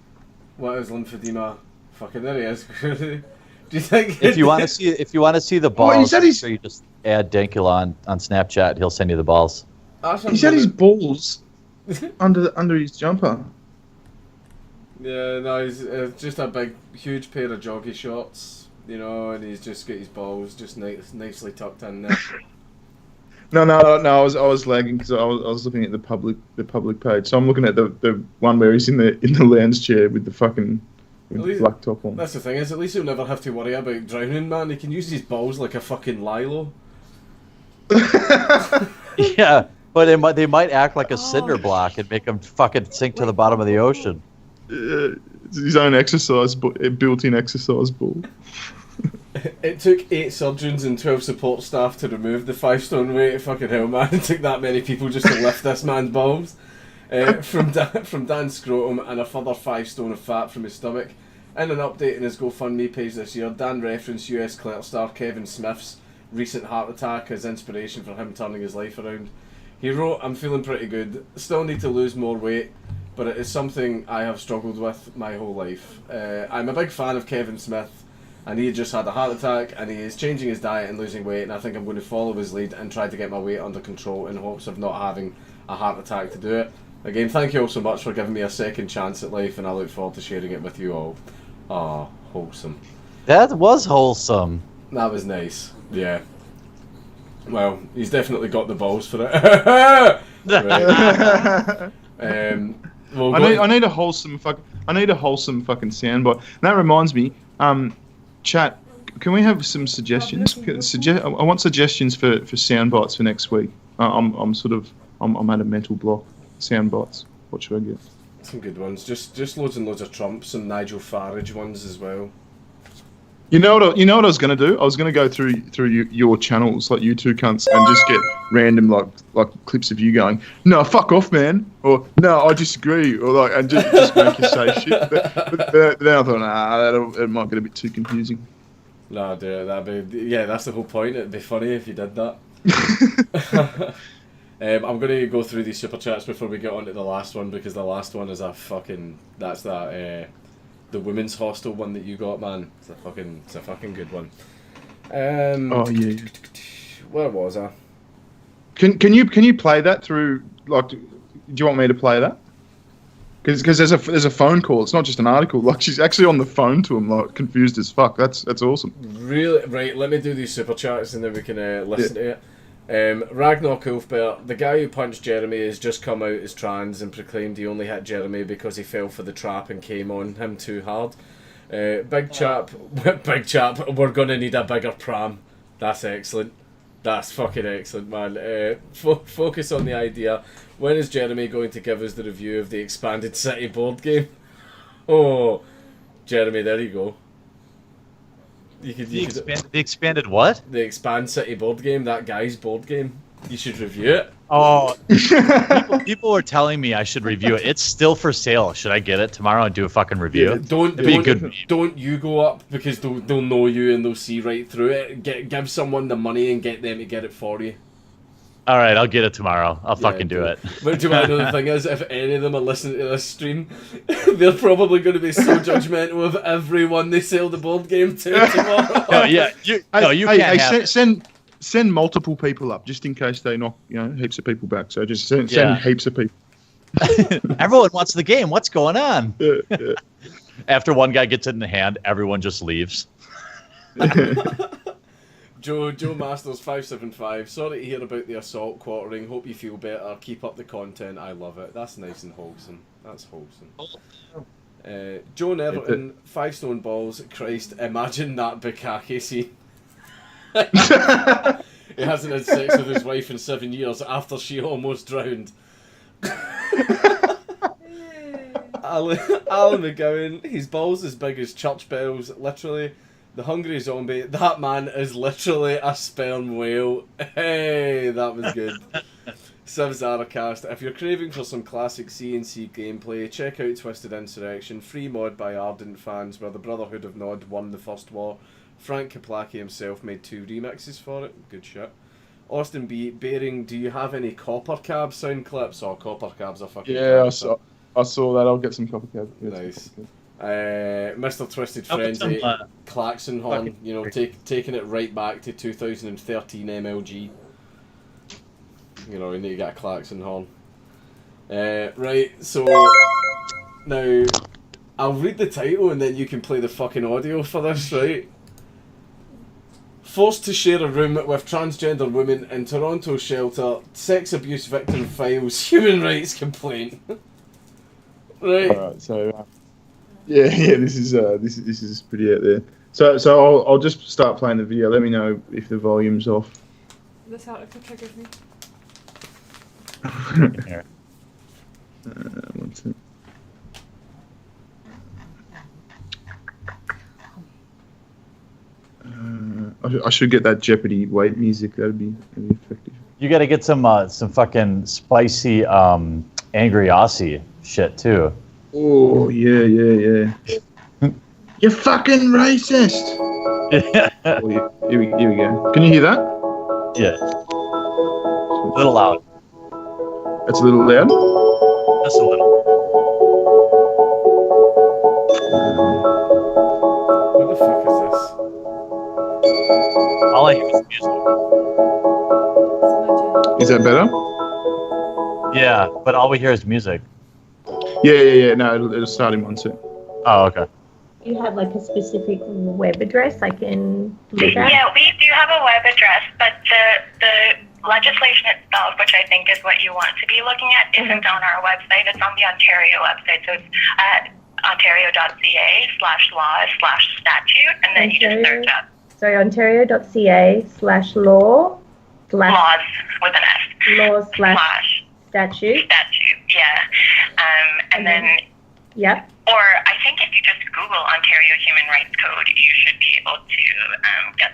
What is lymphedema? Fucking there he is. Do you think? If you want to see the balls, Well, he said he's- so you just add Dankula on Snapchat. He'll send you the balls. He's had his balls under his jumper. Yeah, no, he's just a big, huge pair of joggy shorts, you know, and he's just got his balls just nicely tucked in there. No. I was lagging because I was looking at the public page. So I'm looking at the one where he's in the lounge chair with the fucking the black top on. That's the thing is, at least he'll never have to worry about drowning, man. He can use his balls like a fucking lilo. Yeah, but they might act like a cinder block and make him fucking sink to the bottom of the ocean. It's his own exercise, built-in exercise ball. It took 8 surgeons and 12 support staff to remove the 5 stone weight. Fucking hell, man. It took that many people just to lift this man's balls. From Dan's scrotum and a further 5 stone of fat from his stomach. In an update in his GoFundMe page this year, Dan referenced US Clerk star Kevin Smith's recent heart attack as inspiration for him turning his life around. He wrote, "I'm feeling pretty good. Still need to lose more weight, but it is something I have struggled with my whole life. I'm a big fan of Kevin Smith, and he just had a heart attack, and he is changing his diet and losing weight, and I think I'm going to follow his lead and try to get my weight under control in hopes of not having a heart attack to do it. Again, thank you all so much for giving me a second chance at life, and I look forward to sharing it with you all." Ah, wholesome. That was wholesome. That was nice. Yeah. Well, he's definitely got the balls for it. Right. I need a wholesome fucking fucking soundbite. And that reminds me, chat. Can we have some suggestions? I want suggestions for soundbites for next week. I'm at a mental block. Soundbites. What should I get? Some good ones. Just loads and loads of Trump. Some Nigel Farage ones as well. You know what I was going to do? I was going to go through your channels, like you two cunts, and just get random like clips of you going, "No, fuck off, man," or "No, I disagree," or like, and just make you say shit. But then I thought, nah, it might get a bit too confusing. No, dude, that's the whole point. It'd be funny if you did that. I'm going to go through these super chats before we get on to the last one, because the last one is the women's hostel one that you got, man. It's a fucking good one. Oh yeah. Where was I? Can you play that through? Like, do you want me to play that? Because there's a phone call. It's not just an article. Like, she's actually on the phone to him, like confused as fuck. That's awesome. Really? Right. Let me do these super chats and then we can listen to it. Ragnar Kulfbert, the guy who punched Jeremy has just come out as trans and proclaimed he only hit Jeremy because he fell for the trap and came on him too hard. Big chap, we're gonna need a bigger pram. That's excellent. That's fucking excellent, man. Focus on the idea. When is Jeremy going to give us the review of the Expanded City board game? Oh, Jeremy, there you go. The expanded what? The Expand City board game, that guy's board game. You should review it. Oh, people were telling me I should review it. It's still for sale. Should I get it tomorrow and do a fucking review? Don't you go up, because they'll know you and they'll see right through it. Give someone the money and get them to get it for you. All right, I'll get it tomorrow. I'll fucking do it. But do you want to know the thing is, if any of them are listening to this stream, they're probably going to be so judgmental of everyone they sell the board game to tomorrow. No, yeah, you can't have it. Send multiple people up just in case they knock heaps of people back. So just send heaps of people. Everyone wants the game. What's going on? Yeah. After one guy gets it in the hand, everyone just leaves. Joe Masters 575. Sorry to hear about the assault quartering. Hope you feel better. Keep up the content. I love it. That's nice and wholesome. That's wholesome. Joe Everton, 5 stone balls. Christ, imagine that Bukake scene. He hasn't had sex with his wife in 7 years after she almost drowned. Alan McGowan, his balls as big as church bells, literally. The hungry zombie, that man is literally a sperm whale. Hey, that was good. Civ Zaracast, if you're craving for some classic CNC gameplay, check out Twisted Insurrection, free mod by ardent fans where the Brotherhood of Nod won the first war. Frank Kaplaki himself made 2 remixes for it. Good shit. Austin B. Bearing, do you have any Copper Cab sound clips? Oh, Copper Cabs are fucking I saw that. I'll get some Copper Cab. Nice. Mr. Twisted Frenzy, Klaxon Horn, taking it right back to 2013 MLG. You need to get a Klaxon Horn. Right, so now I'll read the title and then you can play the fucking audio for this, right? Forced to share a room with transgender women in Toronto shelter, sex abuse victim files human rights complaint. Right. Alright, so this is pretty out there. So I'll just start playing the video. Let me know if the volume's off. This article triggers me. One second. I should get that Jeopardy wait music. That'd be effective. You got to get some fucking spicy angry Aussie shit too. Oh yeah. You're fucking racist. Here we go. Can you hear that? Yeah. A little loud. That's a little loud. Just a little. What the fuck is this? All I hear is music. Is that better? Yeah, but all we hear is music. Yeah. No, it'll start in 1 sec. Oh, okay. You have like a specific web address I can look at? Yeah, we do have a web address, but the legislation itself, which I think is what you want to be looking at, isn't on our website. It's on the Ontario website, so it's at ontario.ca/law/statute, and then you just search up. Sorry, ontario.ca/law/ laws with an S. law/statute. Statute, yeah. And then. Yeah. Or I think if you just Google Ontario Human Rights Code, you should be able to get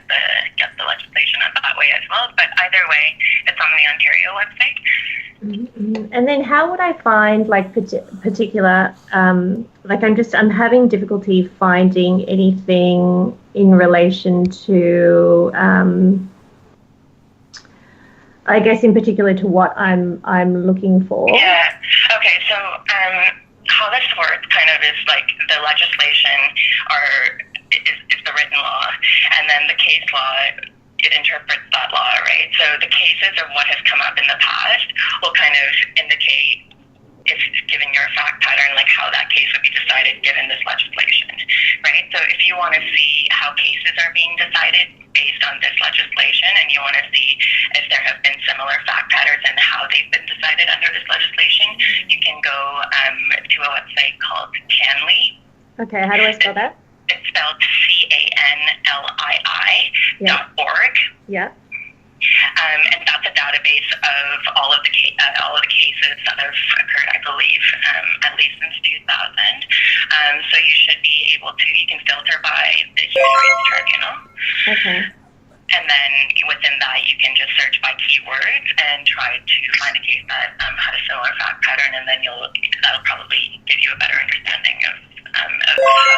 the legislation that way as well. But either way, it's on the Ontario website. Mm-hmm. And then how would I find like particular, like I'm having difficulty finding anything in relation to, I guess in particular to what I'm looking for. Yeah. Okay. So how this works kind of is like the legislation is the written law, and then the case law, it interprets that law, right? So the cases of what has come up in the past will kind of indicate, if given your fact pattern, like how that case would be decided given this legislation, right? So if you want to see how cases are being decided based on this legislation, and you want to see if there have been similar fact patterns and how they've been decided under this legislation, you can go to a website called CANLI. Okay, how do I spell that? It's spelled CANLII.org. Yeah. And that's a database of all of the cases that have occurred, I believe, at least since 2000. So you should be able to, you can filter by the human rights chart, Okay. And then within that, you can just search by keywords and try to find a case that had a similar fact pattern, and then that'll probably give you a better understanding of how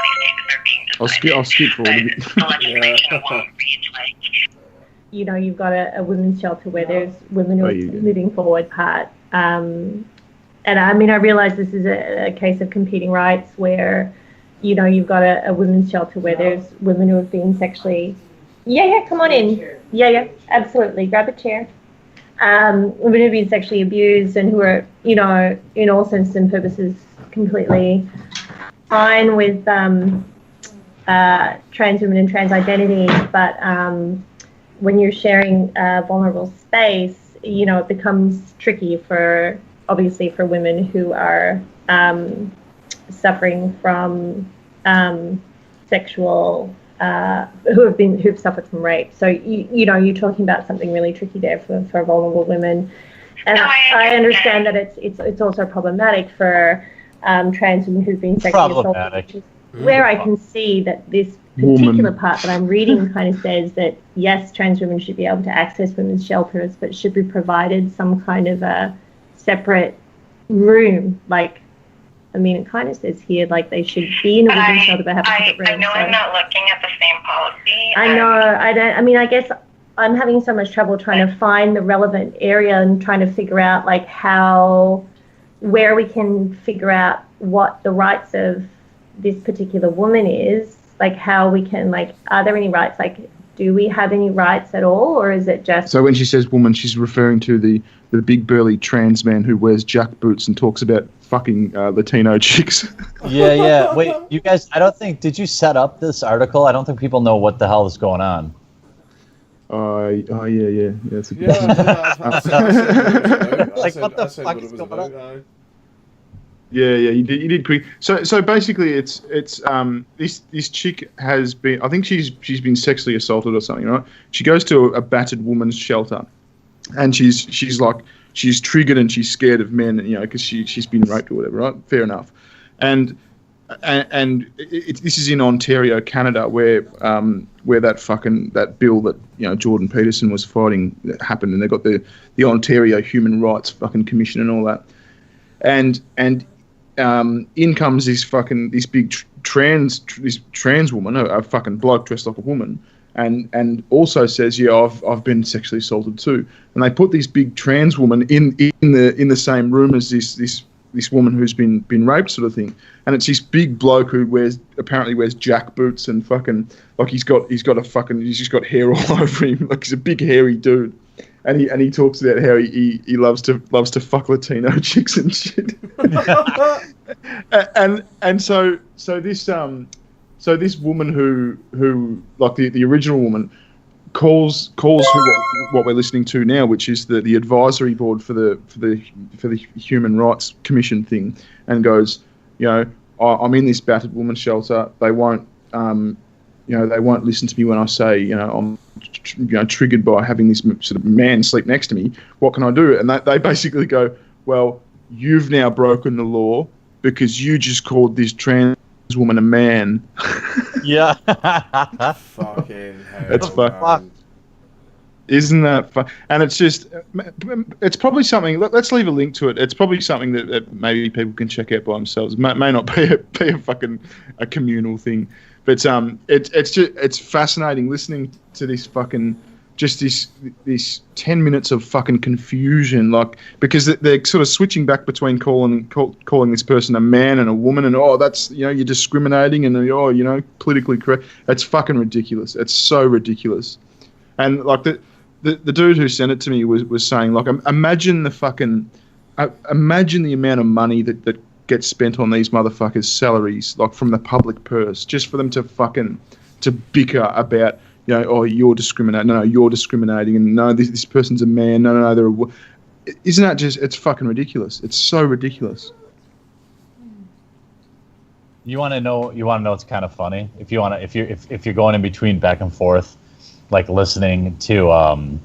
these cases are being decided. I'll skip forward a bit. The legislation won't read like. You know, you've got a women's shelter where there's women who are moving forward part. And I mean, I realise this is a case of competing rights where, you know, you've got a women's shelter where there's women who have been sexually... Yeah, come on in. Yeah, absolutely. Grab a chair. Women who have been sexually abused and who are, you know, in all senses and purposes completely fine with trans women and trans identity, but when you're sharing a vulnerable space, you know, it becomes tricky obviously for women who are suffering from sexual, who've suffered from rape. So you know, you're talking about something really tricky there for vulnerable women. And I understand that it's also problematic for trans women who've been sexually assaulted. Where I can see that this particular part that I'm reading kind of says that yes, trans women should be able to access women's shelters, but should be provided some kind of a separate room. Like, I mean, it kind of says here like they should be in a women's shelter but have a separate room. I know I'm not looking at the same policy. I know. I don't. I mean, I guess I'm having so much trouble trying to find the relevant area and trying to figure out like where we can figure out what the rights of this particular woman is, like how we can, like, are there any rights, like do we have any rights at all, or is it just... So when she says woman, she's referring to the big burly trans man who wears jack boots and talks about fucking Latino chicks. Yeah. Wait, you guys, did you set up this article? I don't think people know what the hell is going on. Yeah. That's a good Like, what the fuck is going on? Yeah, you did quick. So basically, it's this chick has been, I think she's been sexually assaulted or something, right? She goes to a battered woman's shelter, and she's triggered and she's scared of men, you know, because she's been raped or whatever, right? Fair enough, and this is in Ontario, Canada, where that bill that, you know, Jordan Peterson was fighting happened, and they got the Ontario Human Rights fucking Commission and all that, and in comes this big trans woman, a fucking bloke dressed like a woman, and also says, yeah, I've been sexually assaulted too. And they put this big trans woman in the same room as this woman who's been raped, sort of thing. And it's this big bloke who apparently wears jack boots and fucking, like he's just got hair all over him, like he's a big hairy dude. And he talks about how he loves to fuck Latino chicks and shit. and so this woman who like the original woman calls what we're listening to now, which is the advisory board for the Human Rights Commission thing, and goes, you know, I'm in this battered woman's shelter. They won't listen to me when I say, you know, I'm triggered by having this sort of man sleep next to me. What can I do? And they basically go, well, you've now broken the law because you just called this trans woman a man. Yeah. Fucking hell. That's fun. Isn't that fun? And it's probably something, let's leave a link to it. It's probably something that maybe people can check out by themselves. It may not be a fucking a communal thing. But it's fascinating listening to this fucking, just this 10 minutes of fucking confusion, like, because they're sort of switching back between calling this person a man and a woman, and that's, you know, you're discriminating, and you know, politically correct. It's fucking ridiculous. It's so ridiculous. And like the dude who sent it to me was saying, like, imagine the amount of money that gets spent on these motherfuckers' salaries, like from the public purse, just for them to bicker about, you know, you're discriminating. No, you're discriminating, and no, this person's a man. No, they're isn't that just? It's fucking ridiculous. It's so ridiculous. You want to know? It's kind of funny. If you're going in between back and forth, like listening to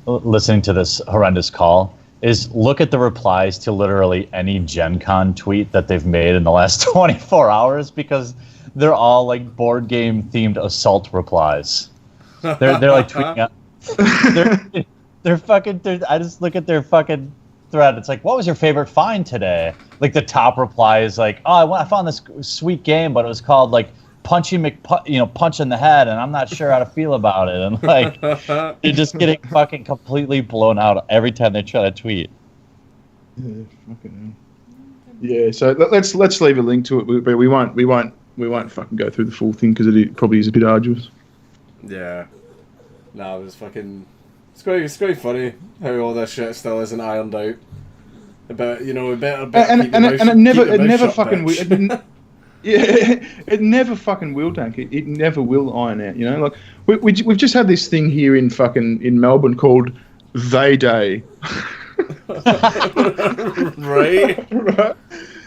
this horrendous call, is look at the replies to literally any Gen Con tweet that they've made in the last 24 hours, because they're all like board game themed assault replies. They're like tweeting out. They're fucking. I just look at their fucking thread. It's like, what was your favorite find today? Like the top reply is like, oh, I found this sweet game, but it was called like Punch in the head, and I'm not sure how to feel about it. And like, they're just getting fucking completely blown out every time they try to tweet. Yeah, fucking hell. Yeah, so let's leave a link to it, but we won't fucking go through the full thing because it probably is a bit arduous. Yeah. No, it was fucking. It's quite funny how all this shit still isn't ironed out. But it never fucking. It never fucking will, Dank. It never will iron out. You know, like we've just had this thing here in Melbourne called They Day. Right. Right.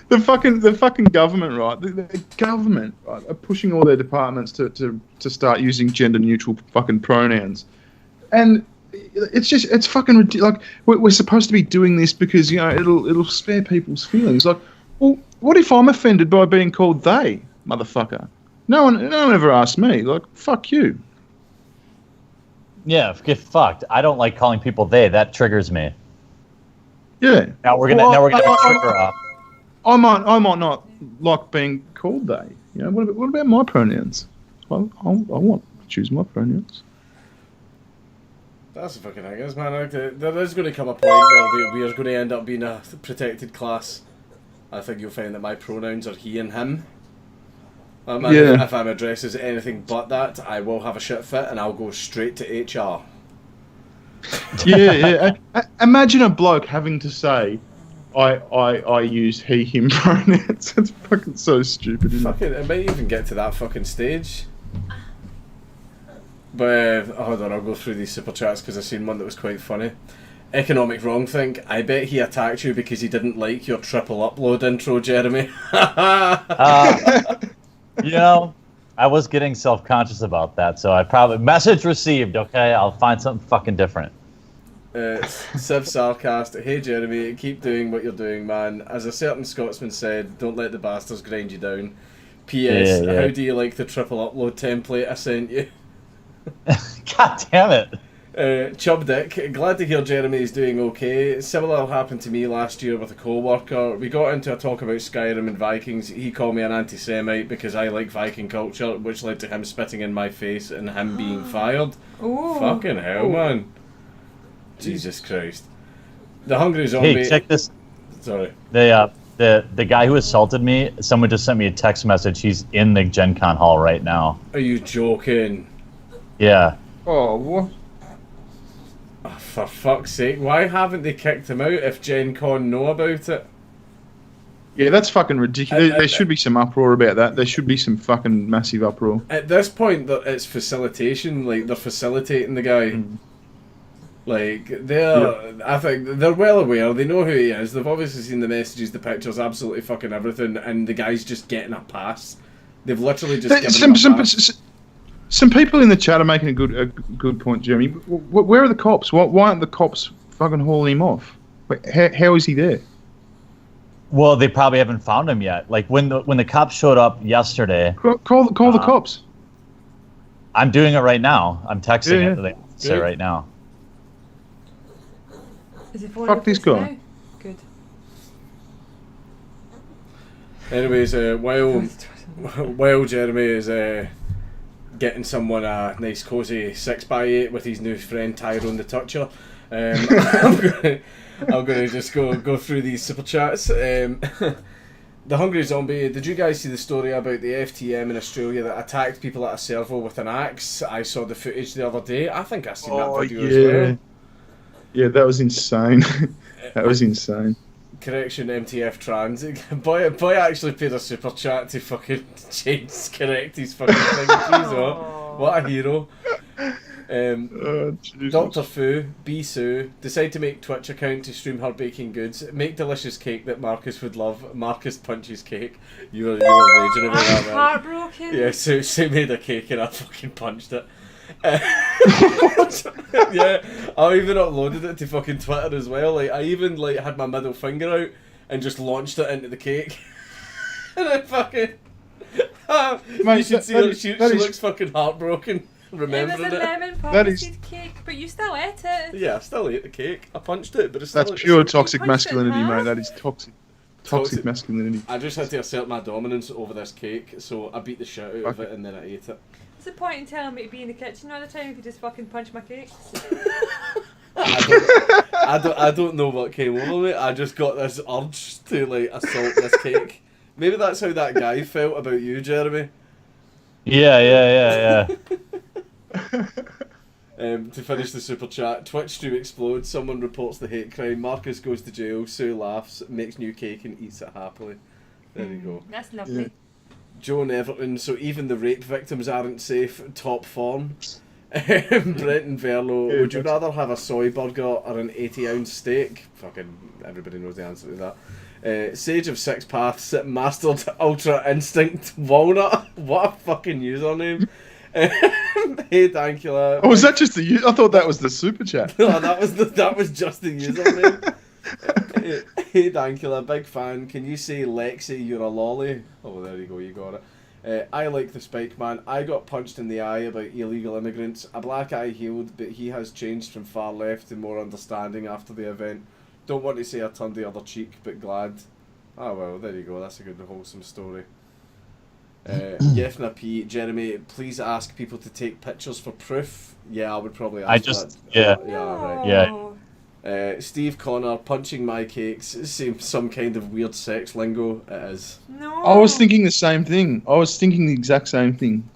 The fucking government, right? The government, right, are pushing all their departments to start using gender neutral fucking pronouns, and it's fucking ridiculous. Like we're supposed to be doing this because it'll spare people's feelings. Like, well, what if I'm offended by being called they, motherfucker? No one ever asked me. Like, fuck you. Yeah, get fucked. I don't like calling people they. That triggers me. Yeah. Now we're gonna trigger off. I might not like being called they. You know, what about my pronouns? I want to choose my pronouns. That's the fucking thing, is man. Like, there is going to come a point where we are going to end up being a protected class. I think you'll find that my pronouns are he and him. If I'm addressed as anything but that, I will have a shit fit and I'll go straight to HR. Yeah. Imagine a bloke having to say, I use he, him pronouns. It's fucking so stupid, isn't it? It might even get to that fucking stage. But hold on, I'll go through these super chats because I've seen one that was quite funny. Economic Wrongthink, I bet he attacked you because he didn't like your triple upload intro, Jeremy. I was getting self-conscious about that, so I probably... Message received, okay? I'll find something fucking different. Civ Sarcast, hey Jeremy, keep doing what you're doing, man. As a certain Scotsman said, don't let the bastards grind you down. P.S. Yeah. How do you like the triple upload template I sent you? God damn it. Chub Dick, glad to hear Jeremy is doing okay. Similar happened to me last year with a co-worker. We got into a talk about Skyrim and Vikings. He called me an anti-Semite because I like Viking culture, which led to him spitting in my face and him being fired. Ooh. Fucking hell, man. Jesus Christ. The Hungry Zombie... Hey, check this. Sorry. The guy who assaulted me, someone just sent me a text message. He's in the Gen Con hall right now. Are you joking? Yeah. Oh, what? Oh, for fuck's sake, why haven't they kicked him out if Gen Con know about it? Yeah, that's fucking ridiculous. There should be some uproar about that. There should be some fucking massive uproar. At this point, it's facilitation. Like, they're facilitating the guy. Mm. Like, I think they're well aware. They know who he is. They've obviously seen the messages, the pictures, absolutely fucking everything, and the guy's just getting a pass. They've literally just given him a pass. Some people in the chat are making a good point, Jeremy. Where are the cops? Why aren't the cops fucking hauling him off? How is he there? Well, they probably haven't found him yet. Like when the cops showed up yesterday. Call the cops. I'm doing it right now. I'm texting it to the officer right now. Is it Fuck this guy. Now? Good. Anyways, while Jeremy is getting someone a nice cozy 6x8 with his new friend Tyrone the Toucher, I'm gonna just go through these super chats. The Hungry Zombie, did you guys see the story about the FTM in Australia that attacked people at a servo with an axe? I saw the footage the other day. I think I've seen that video as well. Yeah, that was insane. That was insane. Correction, MTF trans. Boy actually paid a super chat to fucking correct his fucking thing. Jeez, oh, what a hero. Dr. Fu, B. Sue, decide to make Twitch account to stream her baking goods. Make delicious cake that Marcus would love. Marcus punches cake. You were raging about that, man. Heartbroken. Yeah, Sue made a cake and I fucking punched it. Yeah, I even uploaded it to fucking Twitter as well. Like, I even had my middle finger out and just launched it into the cake. And I fucking You should see her. She that is- looks fucking heartbroken. It was Remembering a it. lemon That poppy is- seed cake, but you still ate it. Yeah, I still ate the cake. I punched it, but it's still. That's pure toxic punched it in masculinity, half? mate. That is toxic Toxic. masculinity. I just had to assert my dominance over this cake, so I beat the shit out of Okay. it and then I ate it. What's the point in telling me to be in the kitchen all the time if you just fucking punch my cakes? I don't know what came over me. I just got this urge to like assault this cake. Maybe that's how that guy felt about you, Jeremy. Yeah. To finish the super chat, Twitch stream explodes. Someone reports the hate crime. Marcus goes to jail. Sue laughs, makes new cake, and eats it happily. There you go. That's lovely. Yeah. Joan Everton. So even the rape victims aren't safe. Top form. Brenton Verlo. Yeah, Would you that's- rather have a soy burger or an 80-ounce steak? Fucking everybody knows the answer to that. Sage of Six Paths, mastered Ultra Instinct Walnut. What a fucking username. Hey Dankula. Oh, was that just the? I thought that was the super chat. No, that was just the username. Hey Dankula, big fan. Can you say Lexi, you're a lolly? Oh, there you go, you got it. I like the Spike Man. I got punched in the eye about illegal immigrants. A black eye healed, but he has changed from far left to more understanding after the event. Don't want to say I turned the other cheek, but glad. Oh well, there you go. That's a good wholesome story. Yefna P. Jeremy, please ask people to take pictures for proof. Yeah, I would probably ask that. Right. Yeah. Steve Connor, punching my cakes seems some kind of weird sex lingo. It is. No. I was thinking the same thing. I was thinking the exact same thing.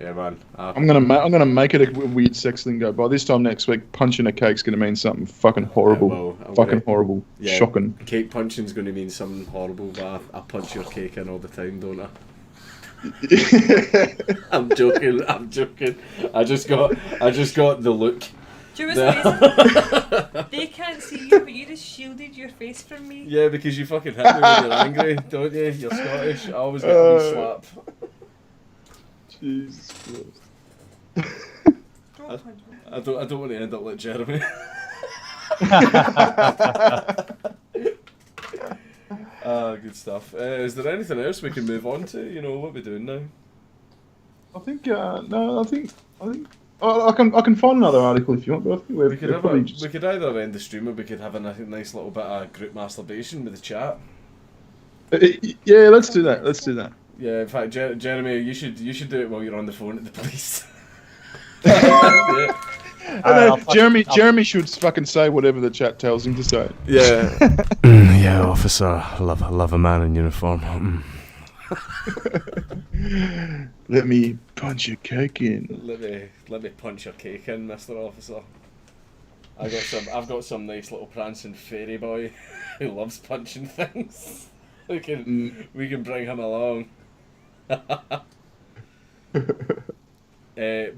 Yeah, man. I'm gonna make it a weird sex lingo. By this time next week, punching a cake's gonna mean something fucking horrible. I'm Fucking gonna- horrible. Yeah, Shocking. Cake punching's going to mean something horrible, but I punch your cake in all the time, don't I? I'm joking. I just got the look. Do you know what's amazing? They can't see you, but you just shielded your face from me. Yeah, because you fucking hit me when you're angry, don't you? You're Scottish. I always get a wee slap. Jesus Christ. Don't punch me. I don't want to end up like Jeremy. Good stuff. Is there anything else we can move on to? You know what we're doing now. I think no. I think. I can find another article if you want, but I think We could probably just. we could either end the stream or we could have a nice little bit of group masturbation with the chat. Yeah, let's do that. Let's do that. Yeah, in fact, Jeremy, you should do it while you're on the phone at the police. Yeah. Jeremy should fucking say whatever the chat tells him to say. Yeah. Yeah, officer. Love a man in uniform. Let me punch your cake in. Let me punch your cake in, Mr. Officer. I've got some nice little prancing fairy boy who loves punching things. We can bring him along.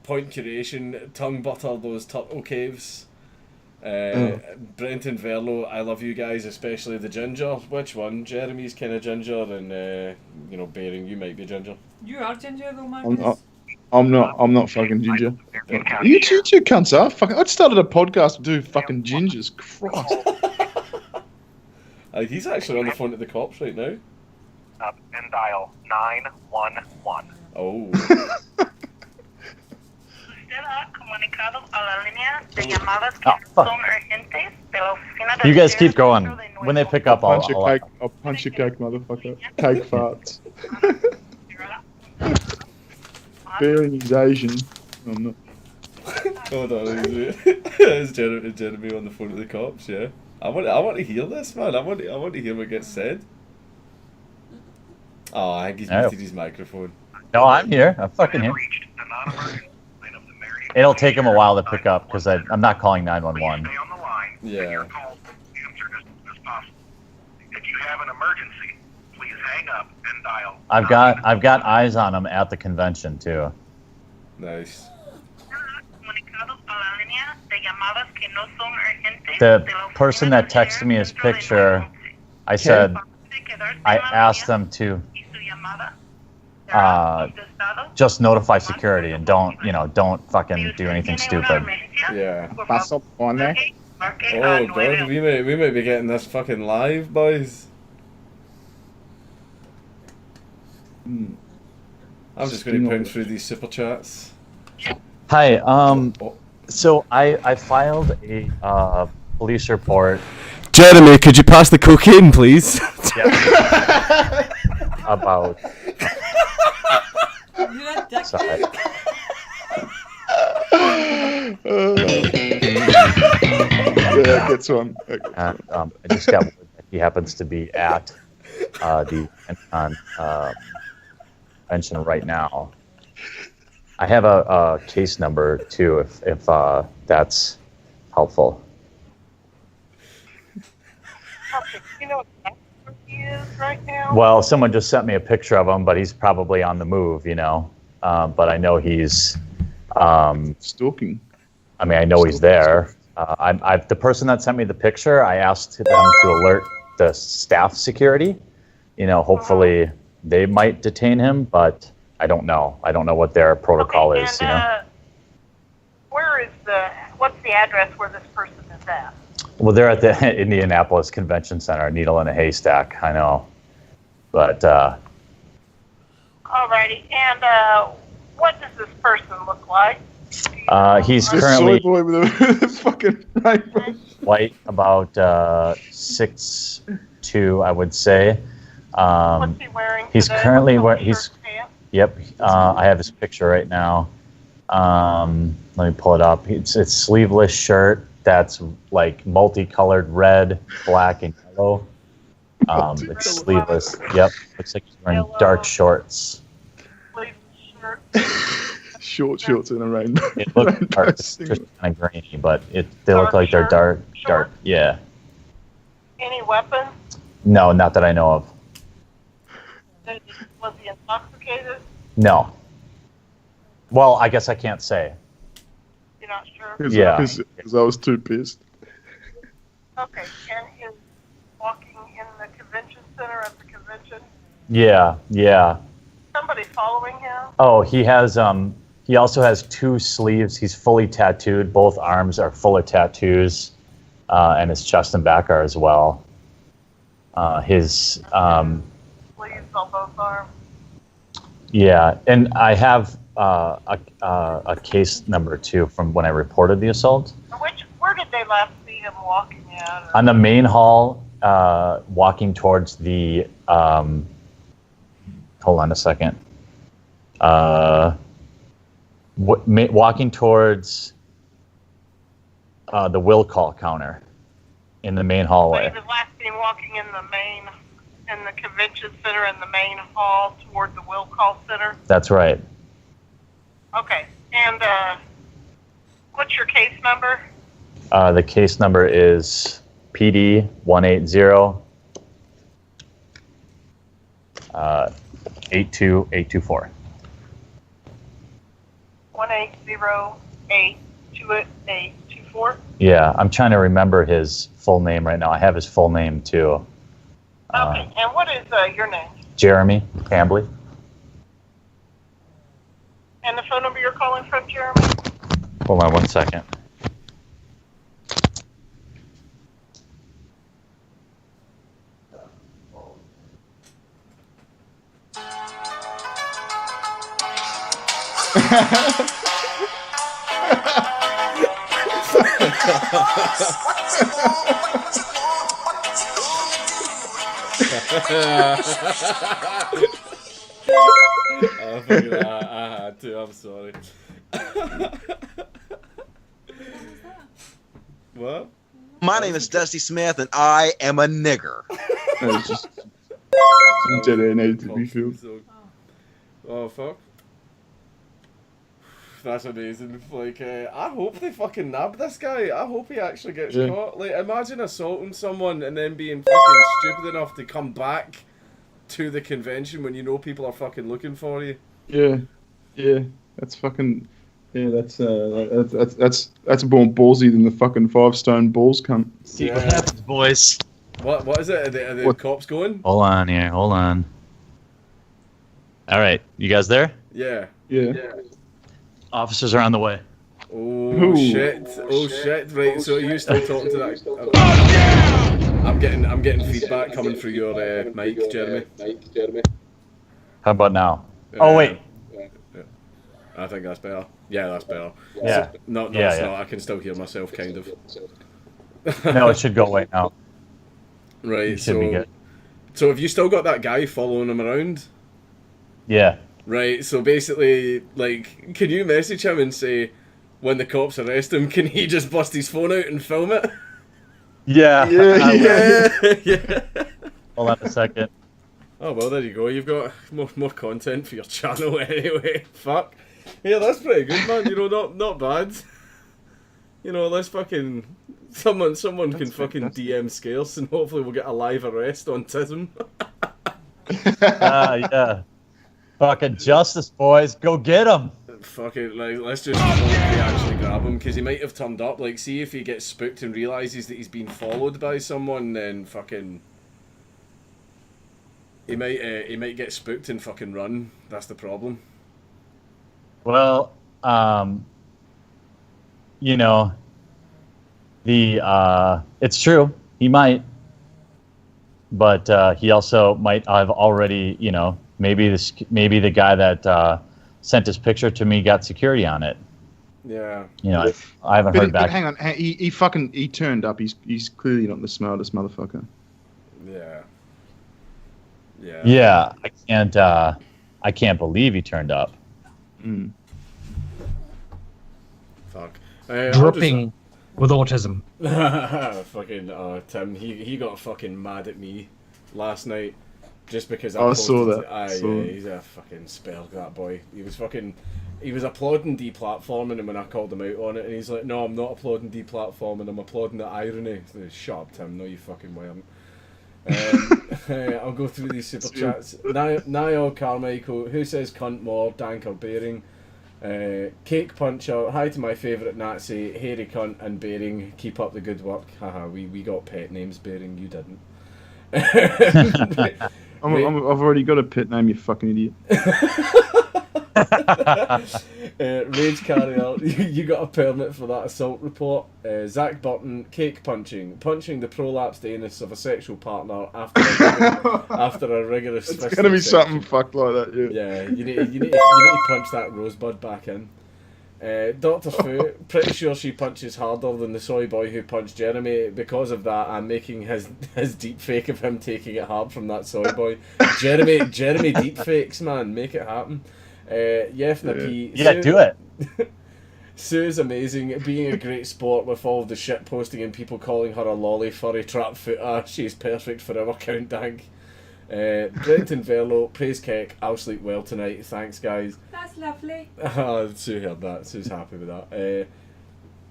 Point curation, tongue butter those turtle caves. Brenton Verlo, I love you guys, especially the ginger. Which one? Jeremy's kind of ginger, and Baring, you might be ginger. You are ginger though, Marcus. I'm not fucking ginger. You two cunts are fucking. I started a podcast with two fucking gingers. Christ. He's actually on the phone to the cops right now. And dial 911. Oh. You guys keep going. When they pick up, I'll I'll punch your cake, motherfucker. Cake farts. Bearing is Asian. I'm not. Hold on, is Jeremy on the phone to the cops? Yeah. I want to hear this, man. I want to hear what gets said. Oh, I think he's muted his microphone. No, I'm here. I'm fucking here. It'll take him a while to pick up because I'm not calling 911. Yeah. If you have an emergency, please hang up and dial. I've got eyes on him at the convention too. Nice. The person that texted me his picture, I said, I asked them to just notify security and don't fucking do anything stupid. Yeah. Pass up on there. Oh god, we might be getting this fucking live, boys. I'm just going to pound through these super chats. Hi. So I filed a police report. Jeremy, could you pass the cocaine, please? About. You're a dick. Sorry. Yeah, gets one. I just got word that he happens to be at the convention right now. I have a case number too, if that's helpful. Okay, you know exactly where he is right now? Well, someone just sent me a picture of him, but he's probably on the move, you know. But I know he's. Stalking. I mean, I know he's there. The person that sent me the picture, I asked them to alert the staff security. You know, hopefully they might detain him, but I don't know. I don't know what their protocol is. And, you know. What's the address where this person is at? Well, they're at the Indianapolis Convention Center, needle in a haystack. I know, but. Alrighty, and what does this person look like? He's This currently soy boy with a fucking rainbow. white, about 6'2", I would say. What's he wearing? He's today? currently What wearing. color He's. shirt, pants? Yep. I have his picture right now. Let me pull it up. It's sleeveless shirt that's like multicolored red, black, and yellow. It's sleeveless. Yep. Looks like he's wearing dark shorts. Sleeveless shirt. Short shorts and a rainbow. It looks rainbow dark. It's singlet. just kind of grainy, but they look like they're dark. Dark. Yeah. Any weapons? No, not that I know of. Was he intoxicated? No. Well, I guess I can't say. You're not sure? Yeah. Because I was too pissed. Okay, and is walking in the convention center at the convention? Yeah. Yeah. Somebody following him? Oh, he has. He also has 2 sleeves. He's fully tattooed. Both arms are full of tattoos, and his chest and back are as well. His. Sleeves on both arms? Yeah, and I have a case number too from when I reported the assault. Where did they last see him walking at? On the main hall, walking towards the. Hold on a second. Walking towards the will call counter in the main So hallway. he was last seen walking in the convention center in the main hall toward the will call center? That's right. Okay, and what's your case number? The case number is PD 180 82824. 1808224. Yeah, I'm trying to remember his full name right now. I have his full name too. Okay, and what is your name? Jeremy Hambly. And the phone number you're calling from, Jeremy? Hold on one second. I had to. I'm sorry. What? My name is Dusty Smith, and I am a nigger. It's just some dead air needed to be filled. Oh fuck. That's amazing. Like, I hope they fucking nab this guy. I hope he actually gets caught. Like, imagine assaulting someone and then being fucking stupid enough to come back to the convention when you know people are fucking looking for you. Yeah, that's fucking. Yeah, that's more ballsy than the fucking 5-stone balls cunt. See what happens, boys. What is it? Are the cops going? Hold on here. Hold on. All right, you guys there? Yeah. Officers are on the way. Oh shit! Oh shit! Right, so are you still talking to that? I'm getting feedback coming through your mic, Jeremy. How about now? Oh wait. I think that's better. Yeah, that's better. Yeah. No, it's Yeah. not. I can still hear myself, kind of. No, it should go away now. Right, It should be good. So have you still got that guy following him around? Yeah. Right, so basically, like, can you message him and say, when the cops arrest him, can he just bust his phone out and film it? Yeah. Yeah. Hold on a second. Oh, well, there you go. You've got more content for your channel anyway. Fuck. Yeah, that's pretty good, man. You know, not bad. You know, let's fucking... Someone can fucking DM Scarce and hopefully we'll get a live arrest on Tism. Yeah. Fucking justice, boys. Go get him. Fuck it, like, let's just hope they actually grab him, because he might have turned up. Like, see if he gets spooked and realises that he's been followed by someone, then fucking... He might get spooked and fucking run. That's the problem. Well, you know, it's true. He might. But he also might have already, you know, maybe the guy that sent his picture to me got security on it. Yeah. You know, I haven't heard back. But hang on, he turned up. He's clearly not the smartest motherfucker. Yeah. Yeah. Yeah, I can't believe he turned up. Mm. Fuck. Dripping with autism. Fucking Tim, he got fucking mad at me last night just because I saw that. Yeah, he's a fucking spell, that boy. He was applauding deplatforming, and when I called him out on it, and he's like, "No, I'm not applauding deplatforming. I'm applauding the irony." Shut up, Tim. No, you fucking weren't. I'll go through these super chats. Niall Carmichael, who says cunt more, Dank or Bearing? Cake Puncher, hi to my favourite Nazi, hairy cunt and Bearing, keep up the good work. Haha, we got pet names, Bearing, you didn't. I've already got a pet name, you fucking idiot. Rage Carrier, you got a permit for that assault report. Zach Burton, cake punching the prolapsed anus of a sexual partner after a rigorous. It's gonna be something fucked like that. Yeah, you need to punch that rosebud back in. Dr. Fu, pretty sure she punches harder than the soy boy who punched Jeremy. Because of that, I'm making his deep fake of him taking it hard from that soy boy. Jeremy deep fakes, man, make it happen. Yefna P. Yeah, do it. Sue's amazing, being a great sport with all of the shit posting and people calling her a lolly furry trap footer. She's perfect for our count dank. Brenton Verlo, praise Keck, I'll sleep well tonight. Thanks, guys. That's lovely. Sue heard that. Sue's happy with that.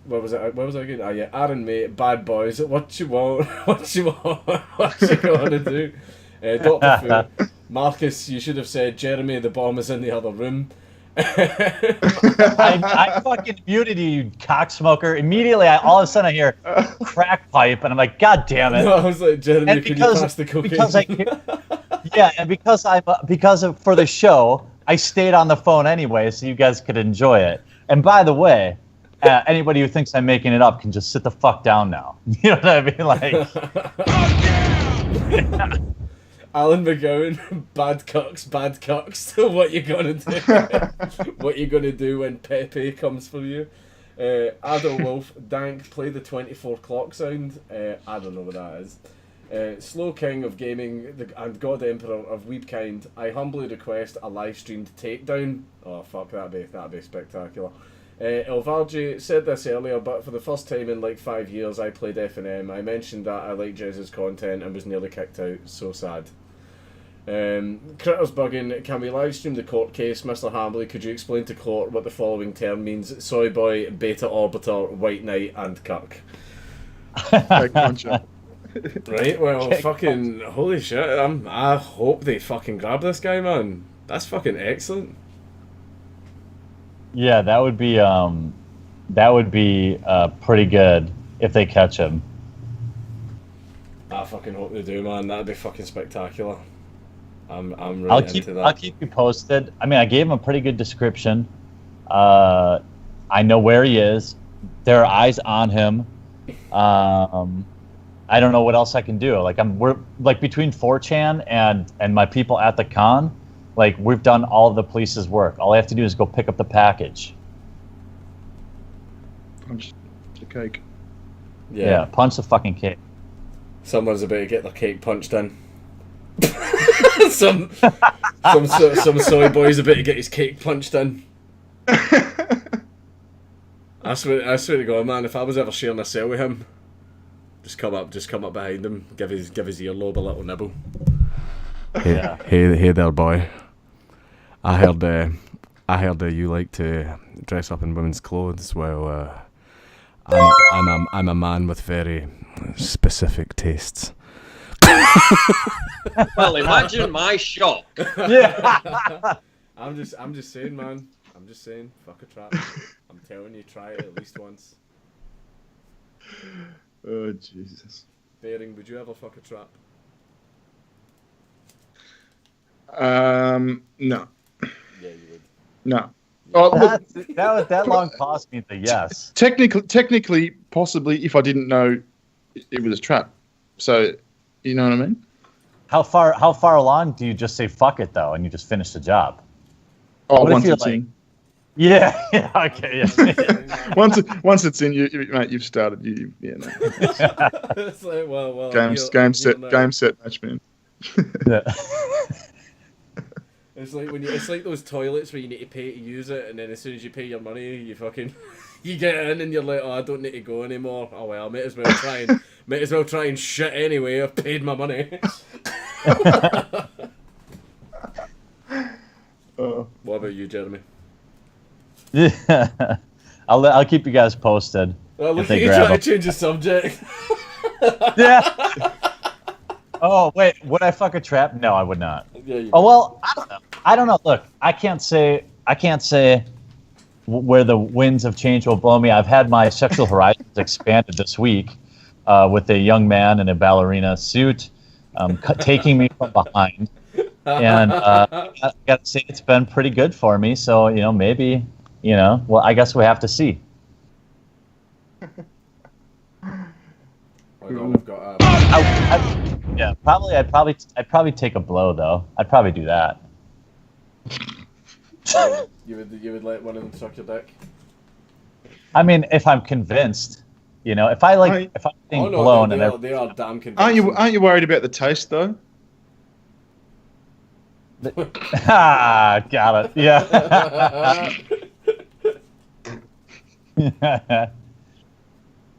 Where was I again? Ah, yeah, Aaron mate, bad boys. What you want? What you gonna do? Dr. Fu, Marcus, you should have said, Jeremy, the bomb is in the other room. I fucking muted you cocksmoker. Immediately, all of a sudden I hear crack pipe, and I'm like, God damn it! No, I was like, Jeremy, can you pass the cocaine? Yeah, and because for the show, I stayed on the phone anyway, so you guys could enjoy it. And by the way, anybody who thinks I'm making it up can just sit the fuck down now. You know what I mean? Like. Alan McGowan, bad cucks. What you gonna do? What you gonna do when Pepe comes for you? Adol Wolf, Dank, play the 24 clock sound. I don't know what that is. Slow King of Gaming and God Emperor of Weebkind, I humbly request a live streamed takedown. Oh fuck, that'd be spectacular. Elvarji said this earlier, but for the first time in like 5 years I played F&M. I mentioned that I liked Jez's content and was nearly kicked out. So sad. Critters bugging, can we live stream the court case? Mr. Hambley, could you explain to court what the following term means? Soy boy, beta orbiter, white knight, and cuck. Right, well, fucking holy shit! I hope they fucking grab this guy, man. That's fucking excellent. Yeah, that would be pretty good if they catch him. I fucking hope they do, man. That'd be fucking spectacular. I'm really into that. I'll keep you posted. I mean, I gave him a pretty good description. I know where he is. There are eyes on him. I don't know what else I can do. Like we're between 4chan and my people at the con. Like, we've done all the police's work. All I have to do is go pick up the package. Punch the cake. Yeah, punch the fucking cake. Someone's about to get their cake punched in. some soy boy's about to get his cake punched in. I swear to God, man, if I was ever sharing a cell with him, just come up behind him, give his earlobe a little nibble. Hey there, boy. I heard you like to dress up in women's clothes. Well, I'm a man with very specific tastes. Well, imagine my shock. Yeah. I'm just saying, man. I'm just saying, fuck a trap. I'm telling you, try it at least once. Oh, Jesus. Bearing, would you ever fuck a trap? No. Yeah, you would. No. Oh, look, that long pause means a yes. technically, possibly, if I didn't know it was a trap. So, you know what I mean? How far along do you just say fuck it though, and you just finish the job? Oh, What if once you're it's like- in. Yeah, okay. Yeah. Once it's in, mate, you've started. Yeah, no. It's like, well, Game set, match, man. Yeah. It's like those toilets where you need to pay to use it, and then as soon as you pay your money, you get in, and you're like, oh, I don't need to go anymore. Oh well, might as well try and shit anyway. I've paid my money. What about you, Jeremy? Yeah. I'll keep you guys posted. Well, if look they at you grab trying to them. change the subject. Yeah. Oh wait, would I fuck a trap? No, I would not. Yeah, you Oh well, I don't know. Look, I can't say where the winds of change will blow me. I've had my sexual horizons expanded this week with a young man in a ballerina suit taking me from behind, and I gotta say it's been pretty good for me. So maybe well, I guess we have to see. I've got Yeah, probably. I'd probably take a blow though. I'd probably do that. You would let one of them suck your dick? I mean, if I'm convinced, if I'm being blown and they are damn convincing. Aren't you worried about the taste though? Got it. Yeah.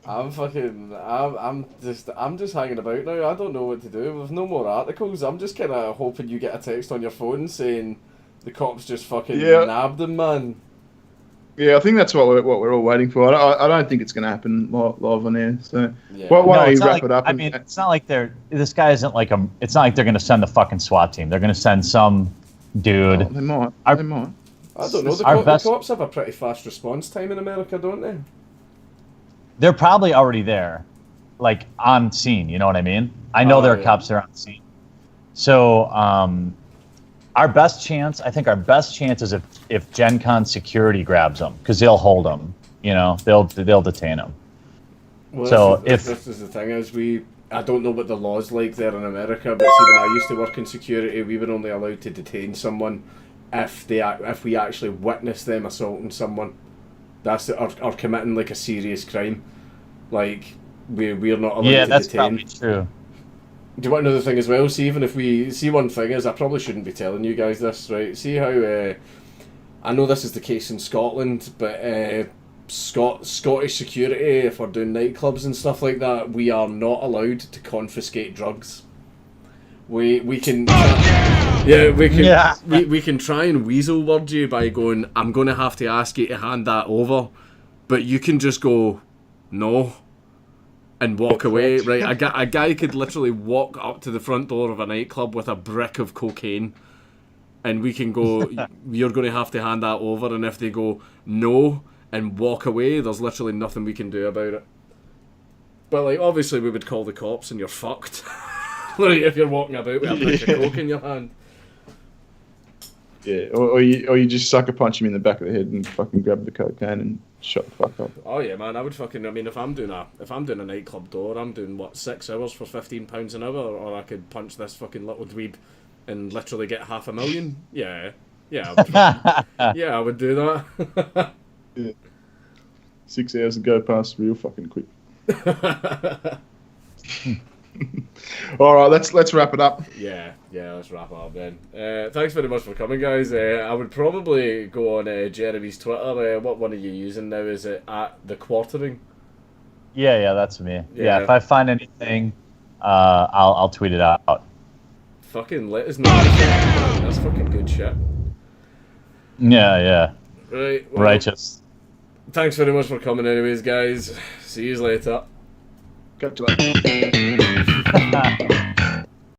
I'm just hanging about now. I don't know what to do. With no more articles, I'm just kind of hoping you get a text on your phone saying the cops just fucking nabbed him, man. Yeah, I think that's what we're all waiting for. I don't think it's going to happen live on air. So Yeah. why don't you it's not wrap like- it up? I mean, it's not like this guy isn't like it's not like they're going to send the fucking SWAT team. They're going to send some dude. They might. They might. I don't know. The Our best- cops have a pretty fast response time in America, don't they? They're probably already there, like on scene. You know what I mean? I know there are cops there on scene. So our best chance is if Gen Con security grabs them, because they'll hold them. They'll detain them. Well, So this is the thing is I don't know what the law's like there in America, but see, when I used to work in security, we were only allowed to detain someone if we actually witnessed them assaulting someone. That's or committing like a serious crime. Like we're not allowed to that's detain. probably true. Do you want to know the thing as well? See, even if we see, one thing is, I probably shouldn't be telling you guys this, right? See how I know this is the case in Scotland, but Scottish security, if we're doing nightclubs and stuff like that, we are not allowed to confiscate drugs. We can we can try and weasel word you by going, I'm going to have to ask you to hand that over, but you can just go no and walk away, right? A guy could literally walk up to the front door of a nightclub with a brick of cocaine, and we can go, you're going to have to hand that over, and if they go no and walk away, there's literally nothing we can do about it. But like, obviously we would call the cops and you're fucked. If you're walking about with a brick of coke in your hand. Yeah, or you just sucker punch him in the back of the head and fucking grab the cocaine and shut the fuck up. Oh yeah, man, I would fucking. I mean, if I'm doing a nightclub door, I'm doing what, 6 hours for £15 an hour, or I could punch this fucking little dweeb and literally get 500,000? Yeah. Yeah, I would do that. Yeah. 6 hours would go past real fucking quick. All right, let's wrap it up. Yeah, let's wrap up then. Thanks very much for coming, guys. I would probably go on Jeremy's Twitter. What one are you using now? Is it @thequartering? Yeah, that's me. Yeah, if I find anything, I'll tweet it out. Fucking let us know. That's fucking good shit. Yeah. Right. Well, Righteous. Thanks very much for coming anyways, guys. See you later. Catch you later.